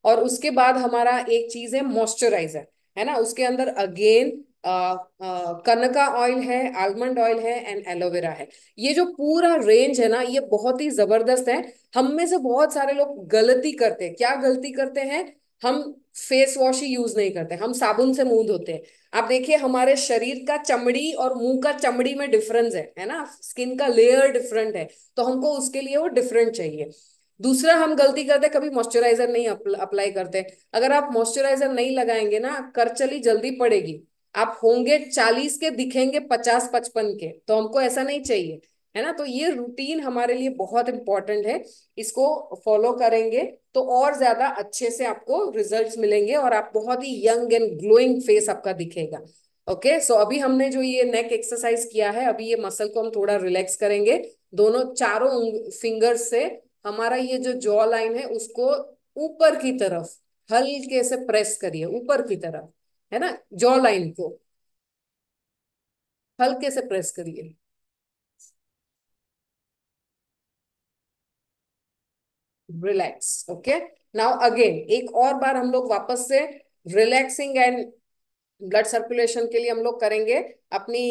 और उसके बाद हमारा एक चीज है मॉइस्चराइजर। है ना? उसके अंदर अगेन कनका ऑयल है, आलमंड ऑयल है एंड एलोवेरा है। ये जो पूरा रेंज है ना, ये बहुत ही जबरदस्त है। हम में से बहुत सारे लोग गलती करते हैं। क्या गलती करते हैं? हम फेस वॉश ही यूज नहीं करते, हम साबुन से मुंह धोते हैं। आप देखिए, हमारे शरीर का चमड़ी और मुंह का चमड़ी में डिफरेंस है ना, स्किन का लेयर डिफरेंट है, तो हमको उसके लिए वो डिफरेंट चाहिए। दूसरा, हम गलती करते, कभी मॉइस्चराइजर नहीं अप्लाई करते। अगर आप मॉइस्चराइजर नहीं लगाएंगे ना, करचली जल्दी पड़ेगी। आप होंगे 40 के, दिखेंगे 50-55 के, तो हमको ऐसा नहीं चाहिए। है ना? तो ये रूटीन हमारे लिए बहुत इंपॉर्टेंट है। इसको फॉलो करेंगे तो और ज्यादा अच्छे से आपको रिजल्ट्स मिलेंगे, और आप बहुत ही यंग एंड ग्लोइंग फेस आपका दिखेगा। ओके, सो अभी हमने जो ये नेक एक्सरसाइज किया है, अभी ये मसल को हम थोड़ा रिलैक्स करेंगे। दोनों चारों फिंगर्स से हमारा ये जो जॉ लाइन है उसको ऊपर की तरफ हल्के से प्रेस करिए, ऊपर की तरफ। है ना? जॉ लाइन को हल्के से प्रेस करिए। रिलैक्स। ओके, नाउ अगेन एक और बार हम लोग वापस से रिलैक्सिंग एंड ब्लड सर्कुलेशन के लिए हम लोग करेंगे अपनी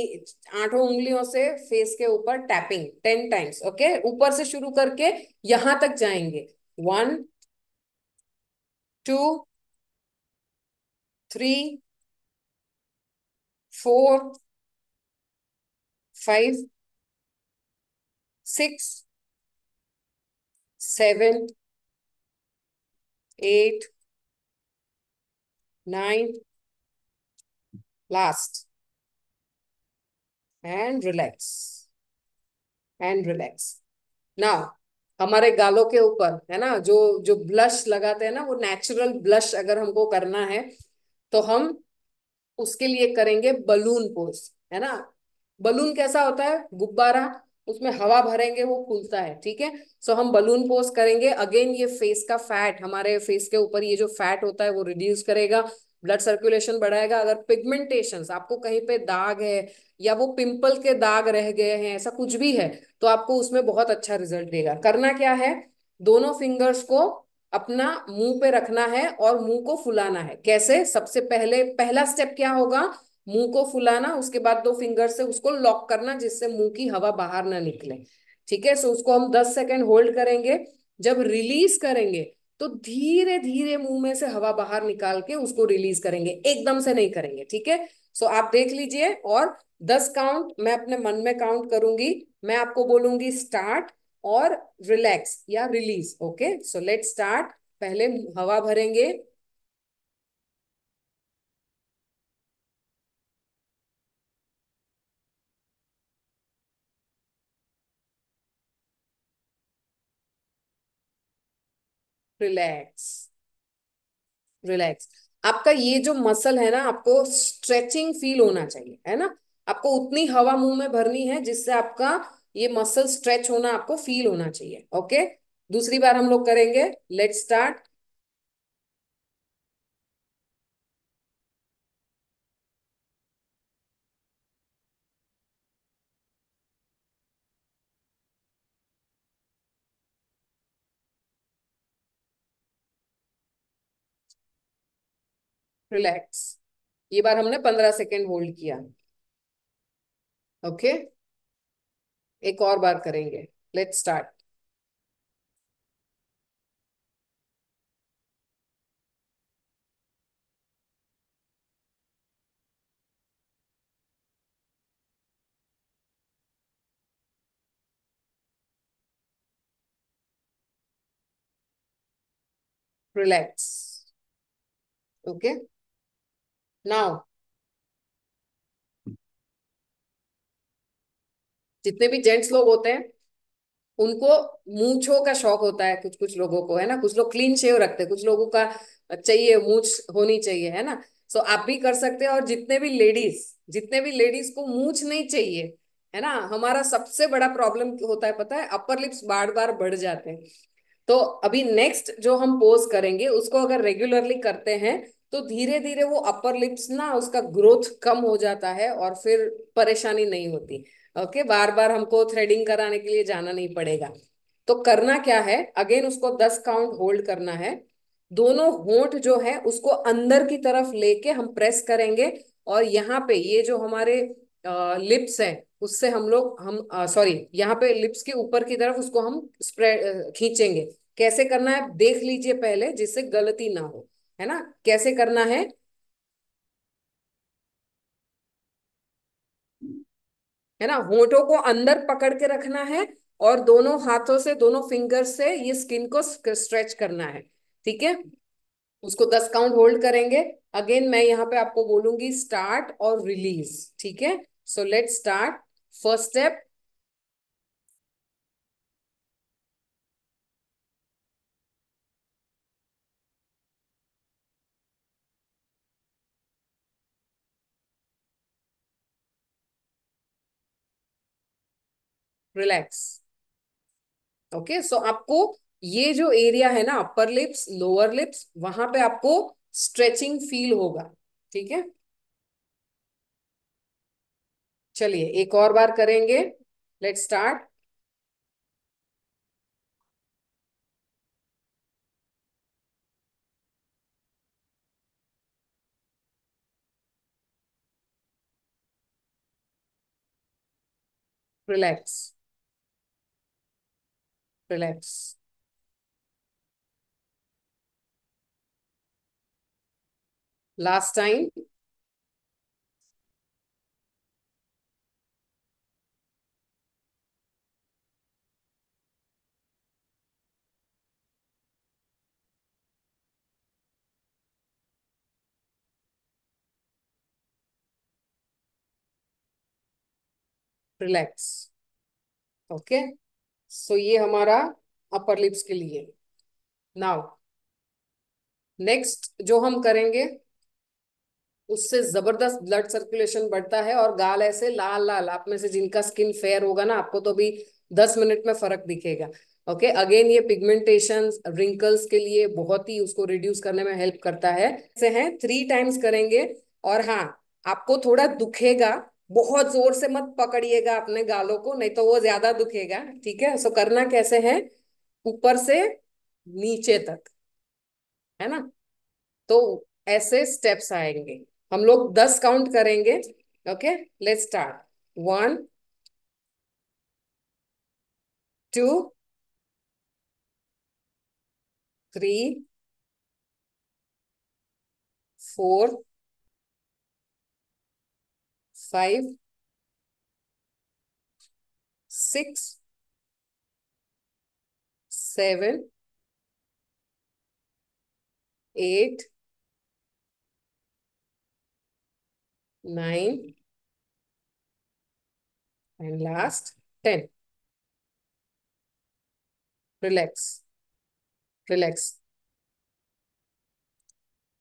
8 उंगलियों से फेस के ऊपर टैपिंग 10 टाइम्स। ओके, ऊपर से शुरू करके यहां तक जाएंगे। 1 2 3 4 5 6 7 8 last, and relax, and relax. Now हमारे गालों के ऊपर है ना, जो जो ब्लश लगाते हैं ना, वो नेचुरल ब्लश अगर हमको करना है तो हम उसके लिए करेंगे बलून पोज, है ना। बलून कैसा होता है? गुब्बारा, उसमें हवा भरेंगे वो फूलता है, ठीक है। सो हम बलून पोज करेंगे। अगेन ये फेस का फैट, हमारे फेस के ऊपर ये जो फैट होता है वो रिड्यूस करेगा, ब्लड सर्कुलेशन बढ़ाएगा। अगर पिगमेंटेशंस, आपको कहीं पे दाग है या वो पिंपल के दाग रह गए हैं, ऐसा कुछ भी है, तो आपको उसमें बहुत अच्छा रिजल्ट देगा। करना क्या है, दोनों फिंगर्स को अपना मुंह पे रखना है और मुंह को फुलाना है। कैसे? सबसे पहले पहला स्टेप क्या होगा, मुंह को फुलाना, उसके बाद दो फिंगर से उसको लॉक करना जिससे मुंह की हवा बाहर ना निकले, ठीक है। सो उसको हम 10 सेकेंड होल्ड करेंगे। जब रिलीज करेंगे तो धीरे धीरे मुंह में से हवा बाहर निकाल के उसको रिलीज करेंगे, एकदम से नहीं करेंगे, ठीक है। सो आप देख लीजिए, और 10 काउंट मैं अपने मन में काउंट करूंगी, मैं आपको बोलूंगी स्टार्ट और रिलैक्स या रिलीज। ओके, सो लेट स्टार्ट। पहले हवा भरेंगे, रिलैक्स, रिलैक्स। आपका ये जो मसल है ना, आपको स्ट्रेचिंग फील होना चाहिए, है ना। आपको उतनी हवा मुंह में भरनी है जिससे आपका ये मसल स्ट्रेच होना आपको फील होना चाहिए। ओके, दूसरी बार हम लोग करेंगे। Let start. रिलैक्स। ये बार हमने 15 सेकेंड होल्ड किया। ओके, एक और बार करेंगे। Let start. Relax. Okay, now जितने भी जेंट्स लोग होते हैं उनको मूंछों का शौक होता है, कुछ कुछ लोगों को, है ना। कुछ लोग क्लीन शेव रखते हैं, कुछ लोगों का चाहिए मूंछ होनी चाहिए, है ना। सो आप भी कर सकते हैं। और जितने भी लेडीज को मूंछ नहीं चाहिए, है ना, हमारा सबसे बड़ा प्रॉब्लम होता है पता है, अपर लिप्स बार बार बढ़ जाते हैं। तो अभी नेक्स्ट जो हम पोज करेंगे उसको अगर रेगुलरली करते हैं तो धीरे धीरे वो अपर लिप्स ना, उसका ग्रोथ कम हो जाता है और फिर परेशानी नहीं होती। ओके, बार बार हमको थ्रेडिंग कराने के लिए जाना नहीं पड़ेगा। तो करना क्या है, अगेन उसको 10 काउंट होल्ड करना है। दोनों होंठ जो है उसको अंदर की तरफ लेके हम प्रेस करेंगे, और यहाँ पे ये जो हमारे लिप्स है उससे हम लोग हम सॉरी, यहाँ पे लिप्स के ऊपर की तरफ उसको हम स्प्रेड खींचेंगे। कैसे करना है देख लीजिए पहले, जिससे गलती ना हो, है ना। कैसे करना है ना, होठों को अंदर पकड़ के रखना है और दोनों हाथों से, दोनों फिंगर से ये स्किन को स्ट्रेच करना है, ठीक है। उसको 10 काउंट होल्ड करेंगे। अगेन मैं यहाँ पे आपको बोलूंगी स्टार्ट और रिलीज, ठीक है। So let start. First step, relax. Okay, so आपको ये जो एरिया है ना, अपर लिप्स लोअर लिप्स, वहां पे आपको स्ट्रेचिंग फील होगा, ठीक है। चलिए एक और बार करेंगे। Let start. Relax, relax, last time, relax. Okay, so ये हमारा अपर लिप्स के लिए। नाउ नेक्स्ट जो हम करेंगे, उससे जबरदस्त ब्लड सर्कुलेशन बढ़ता है और गाल ऐसे लाल लाल, आप में से जिनका स्किन फेयर होगा ना, आपको तो भी 10 मिनट में फर्क दिखेगा। ओके, अगेन ये पिगमेंटेशन रिंकल्स के लिए बहुत ही उसको रिड्यूस करने में हेल्प करता है। से हैं 3 टाइम्स करेंगे। और हाँ, आपको थोड़ा दुखेगा, बहुत जोर से मत पकड़िएगा अपने गालों को, नहीं तो वो ज्यादा दुखेगा। ठीक है, सो करना कैसे है, ऊपर से नीचे तक, है ना। तो ऐसे स्टेप्स आएंगे, हम लोग 10 काउंट करेंगे। Okay, let's start. 1, 2, 3, 4, 5, 6, 7, 8, 9 and last 10। Relax, relax.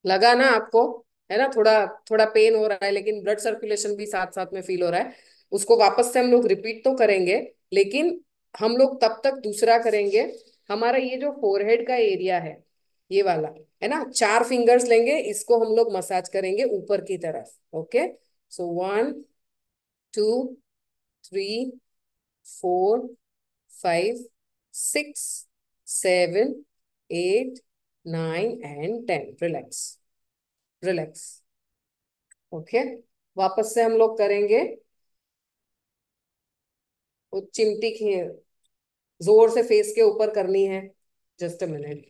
लगा ना आपको, है ना, थोड़ा थोड़ा पेन हो रहा है, लेकिन ब्लड सर्कुलेशन भी साथ साथ में फील हो रहा है। उसको वापस से हम लोग रिपीट तो करेंगे, लेकिन हम लोग तब तक दूसरा करेंगे। हमारा ये जो फोरहेड का एरिया है, ये वाला, है ना, 4 फिंगर्स लेंगे, इसको हम लोग मसाज करेंगे ऊपर की तरफ। Okay, so 1, 2, 3, 4, 5, 6, 7, 8, 9 and 10। Relax, relax. Okay, वापस से हम लोग करेंगे। वो चिमटी की जोर से फेस के ऊपर करनी है। Just a minute.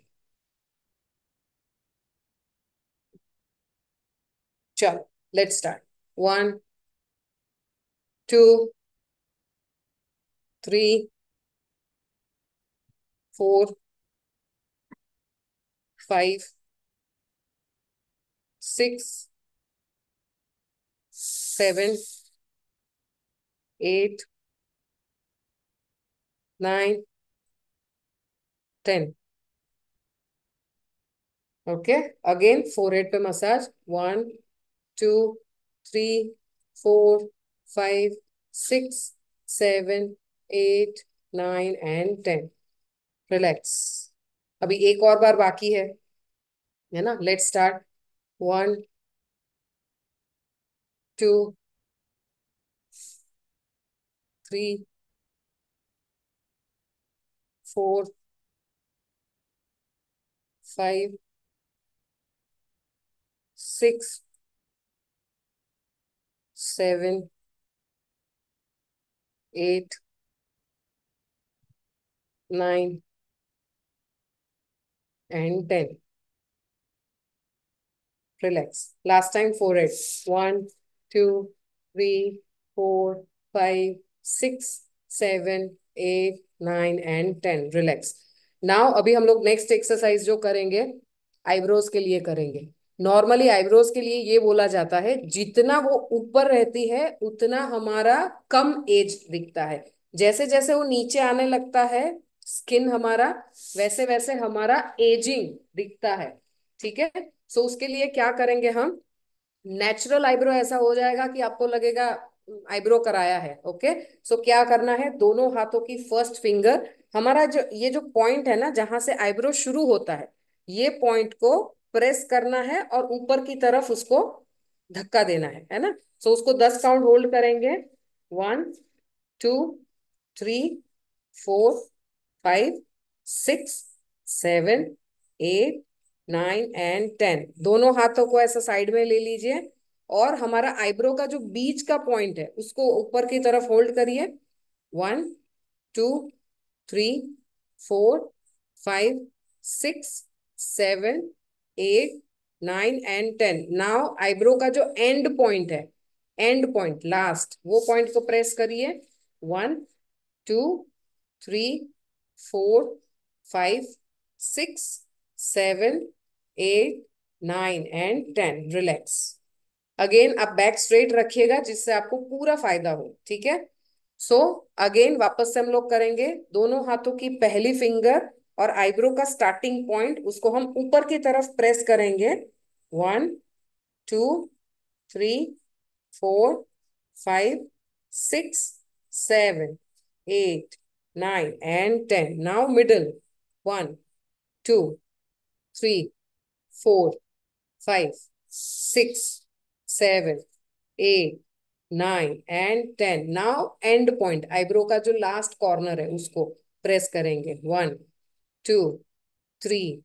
चलो, let's start. 1, 2, 3, 4, 5, 6, 7, 8, 9, 10। Okay, again forehead पे मसाज। 1, 2, 3, 4, 5, 6, 7, 8, 9 एंड 10। रिलैक्स। अभी एक और बार बाकी है ना। Let's start. 1, 2, 3, 4, 5, 6, 7, 8, 9 and 10। Relax. Last time forehead. 1, 2, 3, 4, 5, 6, 7, 8, 9 and 10। Relax. Now अभी हम लोग नेक्स्ट एक्सरसाइज जो करेंगे, आईब्रोज के लिए करेंगे। नॉर्मली आईब्रोज के लिए ये बोला जाता है, जितना वो ऊपर रहती है उतना हमारा कम एज दिखता है। जैसे जैसे वो नीचे आने लगता है स्किन हमारा, वैसे वैसे हमारा एजिंग दिखता है। ठीक है, सो उसके लिए क्या करेंगे हम, नेचुरल आईब्रो ऐसा हो जाएगा कि आपको लगेगा आईब्रो कराया है। ओके, सो क्या करना है, दोनों हाथों की फर्स्ट फिंगर, हमारा जो ये जो पॉइंट है ना, जहां से आईब्रो शुरू होता है, ये पॉइंट को प्रेस करना है और ऊपर की तरफ उसको धक्का देना है ना। सो उसको 10 काउंट होल्ड करेंगे। 1, 2, 3, 4, 5, 6, 7, 8, 9 एंड 10। दोनों हाथों को ऐसा साइड में ले लीजिए और हमारा आईब्रो का जो बीच का पॉइंट है उसको ऊपर की तरफ होल्ड करिए। 1 2 3 4 5 6 7 8 9 एंड 10। नाउ आईब्रो का जो एंड पॉइंट है, एंड पॉइंट लास्ट, वो पॉइंट को प्रेस करिए। 1 2 3 4 5 6 7 8 9 एंड 10। रिलैक्स। अगेन आप बैक स्ट्रेट रखिएगा जिससे आपको पूरा फायदा हो, ठीक है। सो अगेन वापस से हम लोग करेंगे, दोनों हाथों की पहली फिंगर और आईब्रो का स्टार्टिंग पॉइंट उसको हम ऊपर की तरफ प्रेस करेंगे। 1 2 3 4 5 6 7 8 9 and 10। Now middle. 1 2 3 4 5 6 7 8 9 and 10। Now and point, eyebrow का जो लास्ट कॉर्नर है उसको प्रेस करेंगे। 1 2 3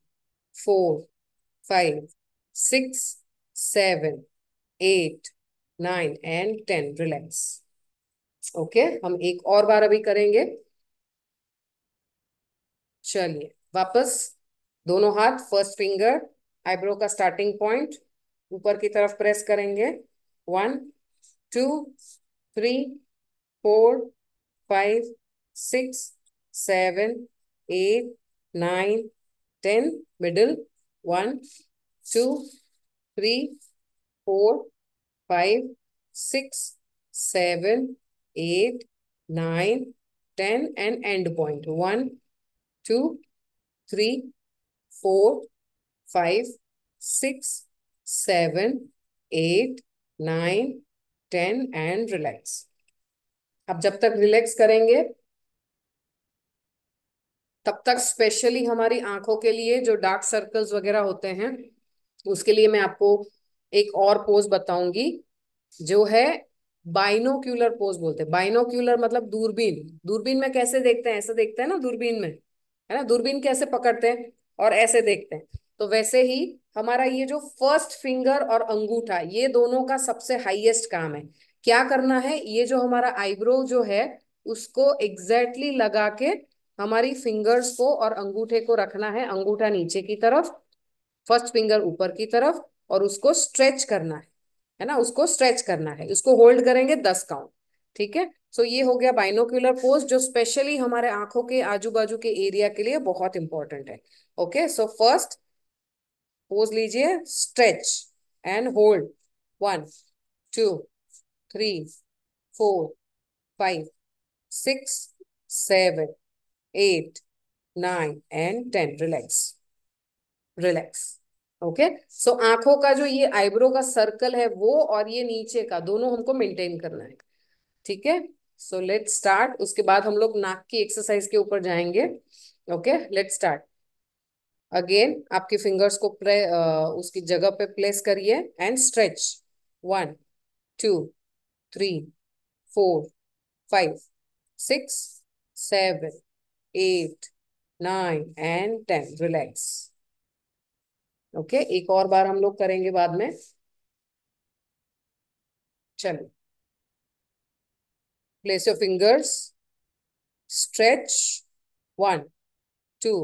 4 5 6 7 8 9 एंड 10। रिलैक्स। ओके, हम एक और बार अभी करेंगे। चलिए वापस, दोनों हाथ फर्स्ट फिंगर आईब्रो का स्टार्टिंग पॉइंट ऊपर की तरफ प्रेस करेंगे। 1 2 3 4 5 6 7 8 9 10। Middle. 1 2 3 4 5 6 7 8 9 10 and and point. 1 2 3 4 5 6 7 8 9 10 and relax. अब जब तक रिलैक्स करेंगे तब तक स्पेशली हमारी आंखों के लिए जो डार्क सर्कल्स वगैरह होते हैं उसके लिए मैं आपको एक और पोज बताऊंगी जो है बाइनोक्यूलर पोज बोलते हैं। बाइनोक्यूलर मतलब दूरबीन। दूरबीन में कैसे देखते हैं, ऐसे देखते हैं ना दूरबीन में, है ना। दूरबीन कैसे पकड़ते हैं और ऐसे देखते हैं। तो वैसे ही हमारा ये जो फर्स्ट फिंगर और अंगूठा, ये दोनों का सबसे हाईएस्ट काम है। क्या करना है, ये जो हमारा आईब्रो जो है उसको एग्जैक्टली लगा के हमारी फिंगर्स को और अंगूठे को रखना है। अंगूठा नीचे की तरफ, फर्स्ट फिंगर ऊपर की तरफ, और उसको स्ट्रेच करना है ना, उसको स्ट्रेच करना है। उसको होल्ड करेंगे 10 काउंट, ठीक है। सो ये हो गया बाइनोक्यूलर पोज जो स्पेशली हमारे आंखों के आजू बाजू के एरिया के लिए बहुत इंपॉर्टेंट है। ओके, सो फर्स्ट पोज लीजिए, stretch and hold. 1 2 3 4 5 6 7 8 9 and 10। Relax. Relax. Okay, so आंखों का जो ये आईब्रो का सर्कल है वो और ये नीचे का दोनों हमको मेंटेन करना है, ठीक है। So let's start. उसके बाद हम लोग नाक की एक्सरसाइज के ऊपर जाएंगे। Okay, let's start. अगेन आपकी फिंगर्स को उसकी जगह पे प्लेस करिए and stretch. 1 2 3 4 5 6 7 8 9 and 10। Relax. Okay, एक और बार हम लोग करेंगे बाद में। चलो, place your fingers, stretch. 1 2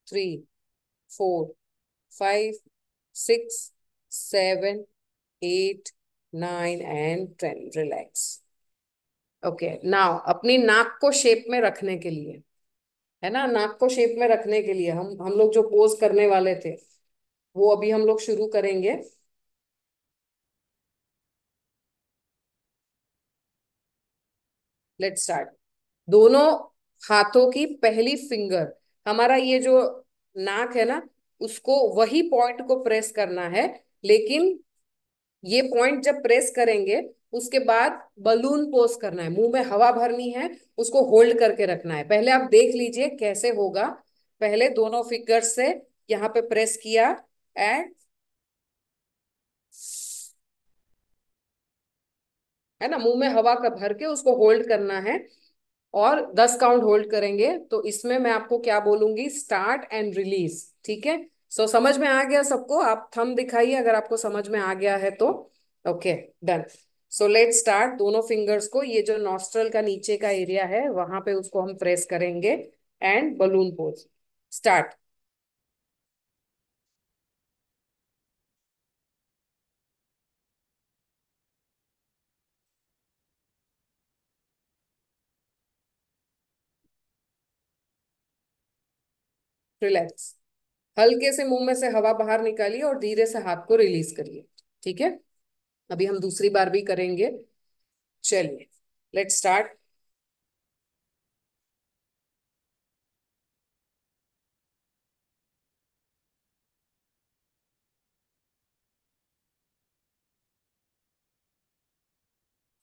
3 4 5 6 7 8 9 and 10। Relax. Okay, now अपनी नाक को शेप में रखने के लिए, है ना, नाक को शेप में रखने के लिए हम लोग जो पोज करने वाले थे वो अभी हम लोग शुरू करेंगे। Let's start. दोनों हाथों की पहली फिंगर, हमारा ये जो नाक है ना, उसको वही पॉइंट को प्रेस करना है। लेकिन ये पॉइंट जब प्रेस करेंगे उसके बाद बलून पोज करना है, मुंह में हवा भरनी है, उसको होल्ड करके रखना है। पहले आप देख लीजिए कैसे होगा। पहले दोनों फिंगर से यहाँ पे प्रेस किया एंड, है ना, मुंह में हवा का भर के उसको होल्ड करना है और 10 काउंट होल्ड करेंगे। तो इसमें मैं आपको क्या बोलूंगी, स्टार्ट एंड रिलीज, ठीक है। सो समझ में आ गया सबको? आप थंब दिखाइए अगर आपको समझ में आ गया है तो। Okay, done. सो लेट स्टार्ट। दोनों फिंगर्स को ये जो नॉस्ट्रल का नीचे का एरिया है वहां पे उसको हम प्रेस करेंगे and balloon pose. Start. Relax. हल्के से मुंह में से हवा बाहर निकालिए और धीरे से हाथ को रिलीज करिए। ठीक है। अभी हम दूसरी बार भी करेंगे। चलिए, लेट स्टार्ट।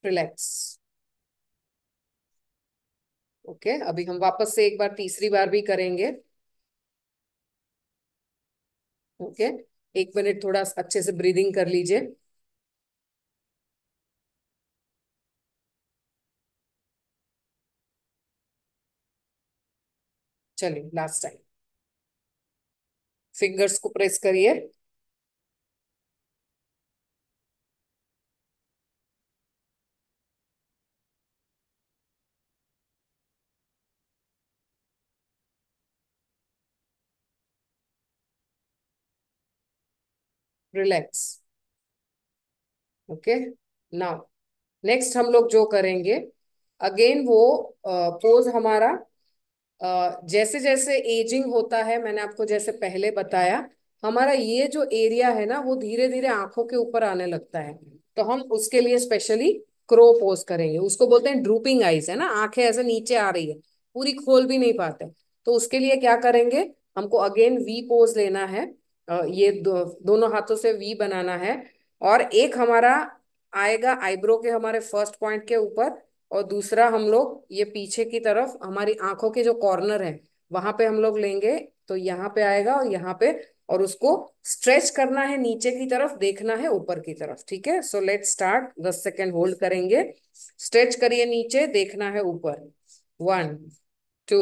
रिलैक्स। ओके, अभी हम वापस से एक बार तीसरी बार भी करेंगे। ओके, 1 मिनट थोड़ा अच्छे से ब्रीदिंग कर लीजिए। चलिए, लास्ट टाइम। फिंगर्स को प्रेस करिए। रिलैक्स। ओके, नाउ नेक्स्ट हम लोग जो करेंगे, अगेन वो पोज हमारा जैसे जैसे एजिंग होता है, मैंने आपको जैसे पहले बताया, हमारा ये जो एरिया है ना वो धीरे धीरे आंखों के ऊपर आने लगता है। तो हम उसके लिए स्पेशली क्रो पोज करेंगे। उसको बोलते हैं ड्रूपिंग आईज, है ना, आंखें ऐसे नीचे आ रही है, पूरी खोल भी नहीं पाते। तो उसके लिए क्या करेंगे, हमको अगेन वी पोज लेना है। ये दोनों हाथों से वी बनाना है। और एक हमारा आएगा आईब्रो के हमारे फर्स्ट पॉइंट के ऊपर, और दूसरा हम लोग ये पीछे की तरफ हमारी आंखों के जो कॉर्नर है वहां पे हम लोग लेंगे। तो यहाँ पे आएगा और यहाँ पे, और उसको स्ट्रेच करना है नीचे की तरफ, देखना है ऊपर की तरफ। ठीक है, so let start. 10 second hold करेंगे। स्ट्रेच करिए नीचे, देखना है ऊपर। 1, 2,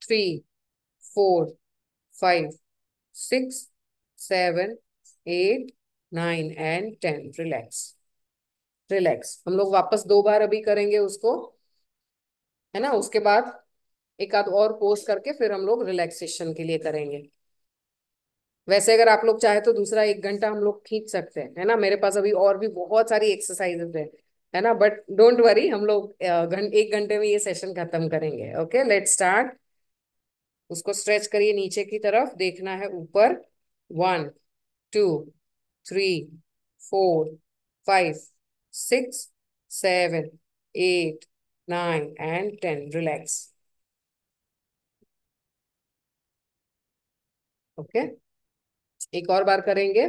3, 4, 5, 6, 7, 8, 9 एंड 10। रिलैक्स। रिलैक्स। हम लोग वापस 2 बार अभी करेंगे उसको, है ना। उसके बाद एक आध और पोज करके फिर हम लोग रिलैक्सेशन के लिए करेंगे। वैसे अगर आप लोग चाहे तो दूसरा 1 घंटा हम लोग खींच सकते हैं, है ना। मेरे पास अभी और भी बहुत सारी एक्सरसाइजेस है ना, बट डोंट वरी, हम लोग 1 घंटे में ये सेशन खत्म करेंगे। Okay, let start. उसको स्ट्रेच करिए नीचे की तरफ, देखना है ऊपर। 1, 2, 3, 4, 5, 6, 7, 8, 9 एंड 10। रिलैक्स। ओके, एक और बार करेंगे।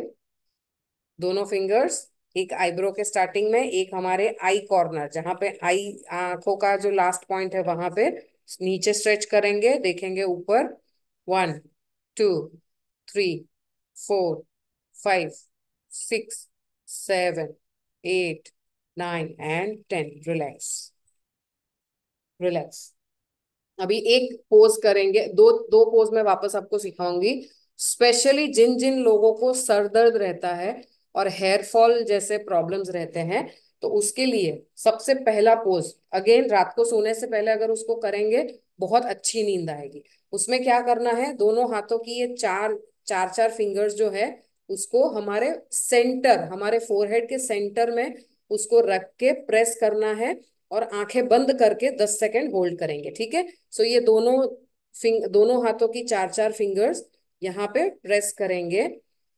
दोनों फिंगर्स, एक आईब्रो के स्टार्टिंग में, एक हमारे आई कॉर्नर, जहां पे आई आंखों का जो लास्ट पॉइंट है वहां पे नीचे स्ट्रेच करेंगे, देखेंगे ऊपर। 1, 2, 3, 4, 5, 6, 7, 8, 9 एंड 10। रिलैक्स। रिलैक्स। अभी एक पोज करेंगे, दो दो पोज में वापस आपको सिखाऊंगी। स्पेशली जिन जिन लोगों को सर दर्द रहता है और हेयर फॉल जैसे प्रॉब्लम्स रहते हैं, तो उसके लिए सबसे पहला पोज, अगेन रात को सोने से पहले अगर उसको करेंगे बहुत अच्छी नींद आएगी। उसमें क्या करना है, दोनों हाथों की ये चार चार चार फिंगर्स जो है उसको हमारे सेंटर, हमारे फोरहेड के सेंटर में उसको रख के प्रेस करना है, और आंखें बंद करके 10 सेकेंड होल्ड करेंगे। ठीक है। सो ये दोनों हाथों की चार चार फिंगर्स यहाँ पे प्रेस करेंगे,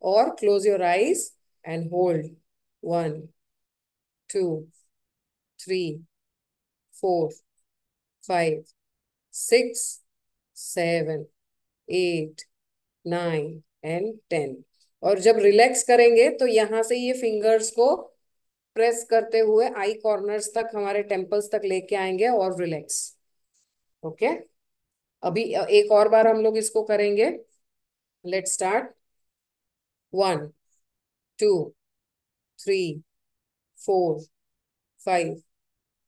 और close your eyes and hold. 1, 2, 3, 4, 5, 6, 7, 8, 9 and 10। और जब रिलैक्स करेंगे तो यहाँ से ये फिंगर्स को प्रेस करते हुए आई कॉर्नर्स तक, हमारे टेम्पल्स तक लेके आएंगे और रिलैक्स। ओके, अभी एक और बार हम लोग इसको करेंगे। Let start. 1, 2, 3, 4, 5,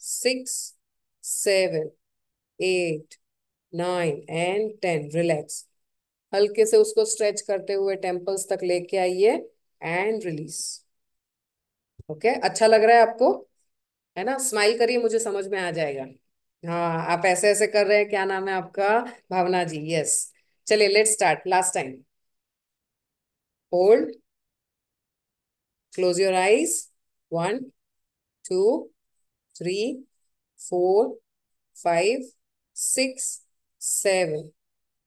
6, 7, 8, 9 एंड 10। रिलैक्स। हल्के से उसको स्ट्रेच करते हुए टेम्पल्स तक लेके आइए एंड रिलीज। ओके, अच्छा लग रहा है आपको? है ना, स्माइल करिए, मुझे समझ में आ जाएगा। हाँ, आप ऐसे ऐसे कर रहे हैं, क्या नाम है आपका? भावना जी, यस। चलिए, let's start, last time. Hold, close your eyes. 1, 2, 3, 4, 5, 6, 7,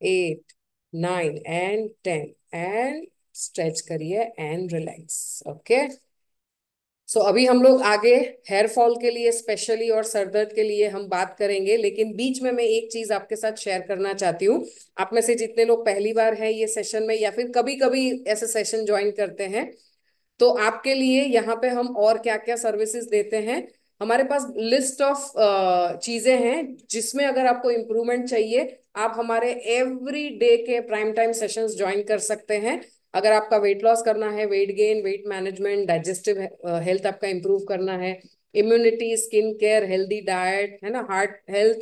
8, 9 and 10 and stretch करिए एंड रिलैक्स। ओके। सो अभी हम लोग आगे हेयर फॉल के लिए स्पेशली और सर दर्द के लिए हम बात करेंगे, लेकिन बीच में मैं एक चीज आपके साथ शेयर करना चाहती हूँ। आप में से जितने लोग पहली बार हैं ये सेशन में, या फिर कभी कभी ऐसे सेशन ज्वाइन करते हैं, तो आपके लिए यहाँ पे हम और क्या क्या सर्विसेज देते हैं। हमारे पास लिस्ट ऑफ चीजें हैं जिसमें अगर आपको इम्प्रूवमेंट चाहिए, आप हमारे एवरी डे के प्राइम टाइम सेशंस ज्वाइन कर सकते हैं। अगर आपका वेट लॉस करना है, weight gain, weight management, digestive health आपका इंप्रूव करना है, immunity, skin care, healthy diet, है ना, heart health,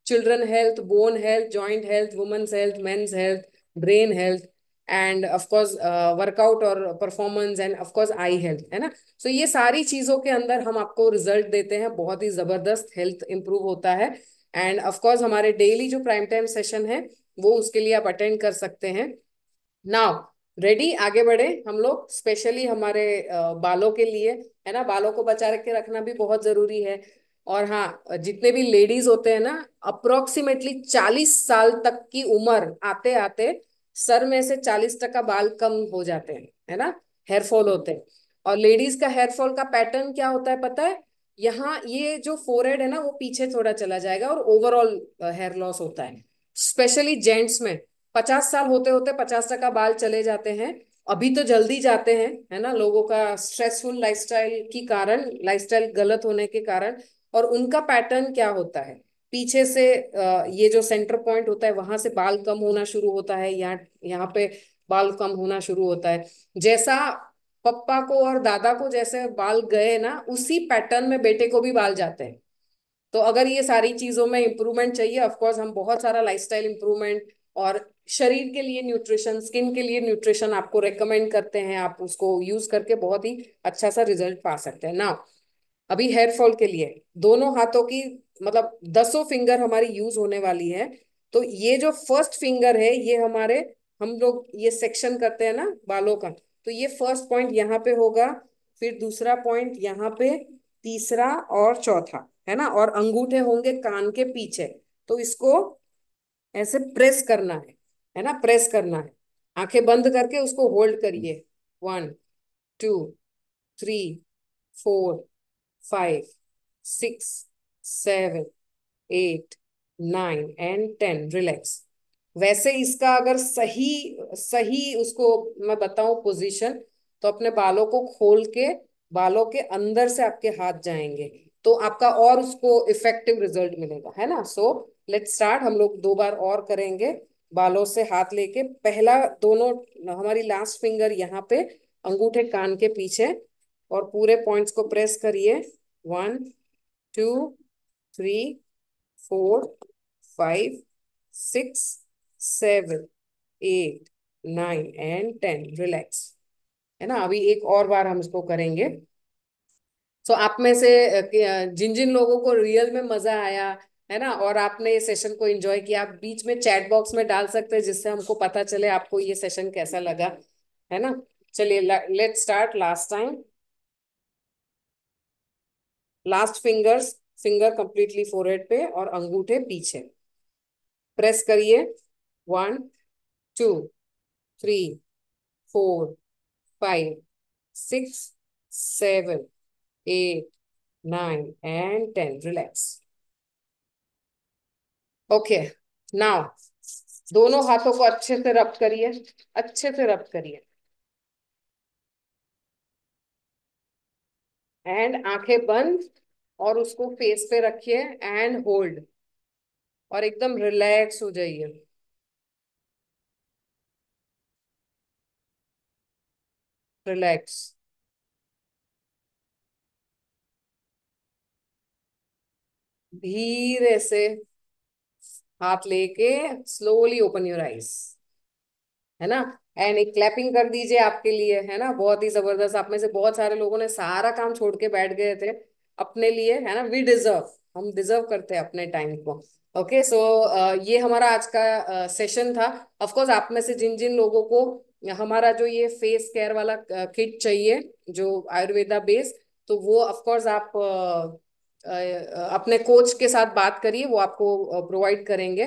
children health, bone health, joint health, women's health, men's health, brain health, and of course workout और performance, and of course eye health, है ना। सो ये सारी चीजों के अंदर हम आपको रिजल्ट देते हैं, बहुत ही जबरदस्त हेल्थ इंप्रूव होता है। एंड ऑफ कोर्स हमारे डेली जो प्राइम टाइम सेशन है वो उसके लिए आप अटेंड कर सकते हैं। नाउ, रेडी, आगे बढ़े हम लोग। स्पेशली हमारे बालों के लिए, है ना, बालों को बचा के रखना भी बहुत जरूरी है। और हाँ, जितने भी लेडीज होते हैं ना, अप्रोक्सीमेटली 40 साल तक की उम्र आते आते सर में से 40% बाल कम हो जाते हैं, है ना, हेयर फॉल होते हैं। और लेडीज का हेयर फॉल का पैटर्न क्या होता है पता है? यहाँ ये जो फोरहेड है ना वो पीछे थोड़ा चला जाएगा और ओवरऑल हेयर लॉस होता है। स्पेशली जेंट्स में 50 साल होते होते 50% बाल चले जाते हैं। अभी तो जल्दी जाते हैं, है ना, लोगों का स्ट्रेसफुल लाइफस्टाइल की कारण, लाइफस्टाइल गलत होने के कारण। और उनका पैटर्न क्या होता है? पीछे से ये जो सेंटर पॉइंट होता है वहां से बाल कम होना शुरू होता है, यहाँ यहाँ पे बाल कम होना शुरू होता है। जैसा पप्पा को और दादा को जैसे बाल गए ना, उसी पैटर्न में बेटे को भी बाल जाते हैं। तो अगर ये सारी चीजों में इंप्रूवमेंट चाहिए, ऑफ कोर्स हम बहुत सारा लाइफस्टाइल इंप्रूवमेंट और शरीर के लिए न्यूट्रिशन, स्किन के लिए न्यूट्रिशन आपको रेकमेंड करते हैं। आप उसको यूज करके बहुत ही अच्छा सा रिजल्ट पा सकते हैं ना। अभी हेयर फॉल के लिए दोनों हाथों की, मतलब 10 फिंगर हमारी यूज होने वाली है। तो ये जो फर्स्ट फिंगर है ये हमारे, हम लोग ये सेक्शन करते हैं ना बालों का, तो ये फर्स्ट पॉइंट यहाँ पे होगा, फिर दूसरा पॉइंट यहाँ पे, तीसरा और चौथा, है ना। और अंगूठे होंगे कान के पीछे। तो इसको ऐसे प्रेस करना है ना, प्रेस करना है। आंखें बंद करके उसको होल्ड करिए। 1, 2, 3, 4, 5, 6, 7, 8, 9 एंड 10, रिलैक्स। वैसे इसका अगर सही सही उसको मैं बताऊं पोजीशन, तो अपने बालों को खोल के बालों के अंदर से आपके हाथ जाएंगे, तो आपका और उसको इफेक्टिव रिजल्ट मिलेगा, है ना। सो लेट्स स्टार्ट, हम लोग 2 बार और करेंगे। बालों से हाथ लेके पहला, दोनों, हमारी लास्ट फिंगर यहाँ पे, अंगूठे कान के पीछे, और पूरे पॉइंट्स को प्रेस करिए। 1, 2, 3, 4, 5, 6, 7, 8, 9 एंड 10, रिलैक्स। है ना, अभी एक और बार हम इसको करेंगे। सो आप में से जिन जिन लोगों को रियल में मजा आया, है ना, और आपने ये सेशन को एंजॉय किया, आप बीच में चैट बॉक्स में डाल सकते हैं जिससे हमको पता चले आपको ये सेशन कैसा लगा, है ना। चलिए, let's start, last time. Last fingers, finger completely forehead पे और अंगूठे पीछे, प्रेस करिए। 1, 2, 3, 4, 5, 6, 7, 8, 9 एंड 10, रिलैक्स। ओके। नाउ, दोनों हाथों को अच्छे से रब करिए, अच्छे से रब करिए, एंड आंखें बंद, और उसको फेस पे रखिए एंड होल्ड, और एकदम रिलैक्स हो जाइए। रिलैक्स। धीरे से हाथ लेके स्लोली ओपन योर आईज, है ना। एंड एक क्लैपिंग कर दीजिए आपके लिए, है ना, बहुत ही जबरदस्त। आप में से बहुत सारे लोगों ने सारा काम छोड़ के बैठ गए थे अपने लिए, है ना। वी डिजर्व, हम डिजर्व करते हैं अपने टाइम को। ओके, सो ये हमारा आज का सेशन था। ऑफ कोर्स आप में से जिन जिन लोगों को हमारा जो ये फेस केयर वाला किट चाहिए, जो आयुर्वेदा बेस्ड, तो वो ऑफ कोर्स आप अपने कोच के साथ बात करिए, वो आपको प्रोवाइड करेंगे।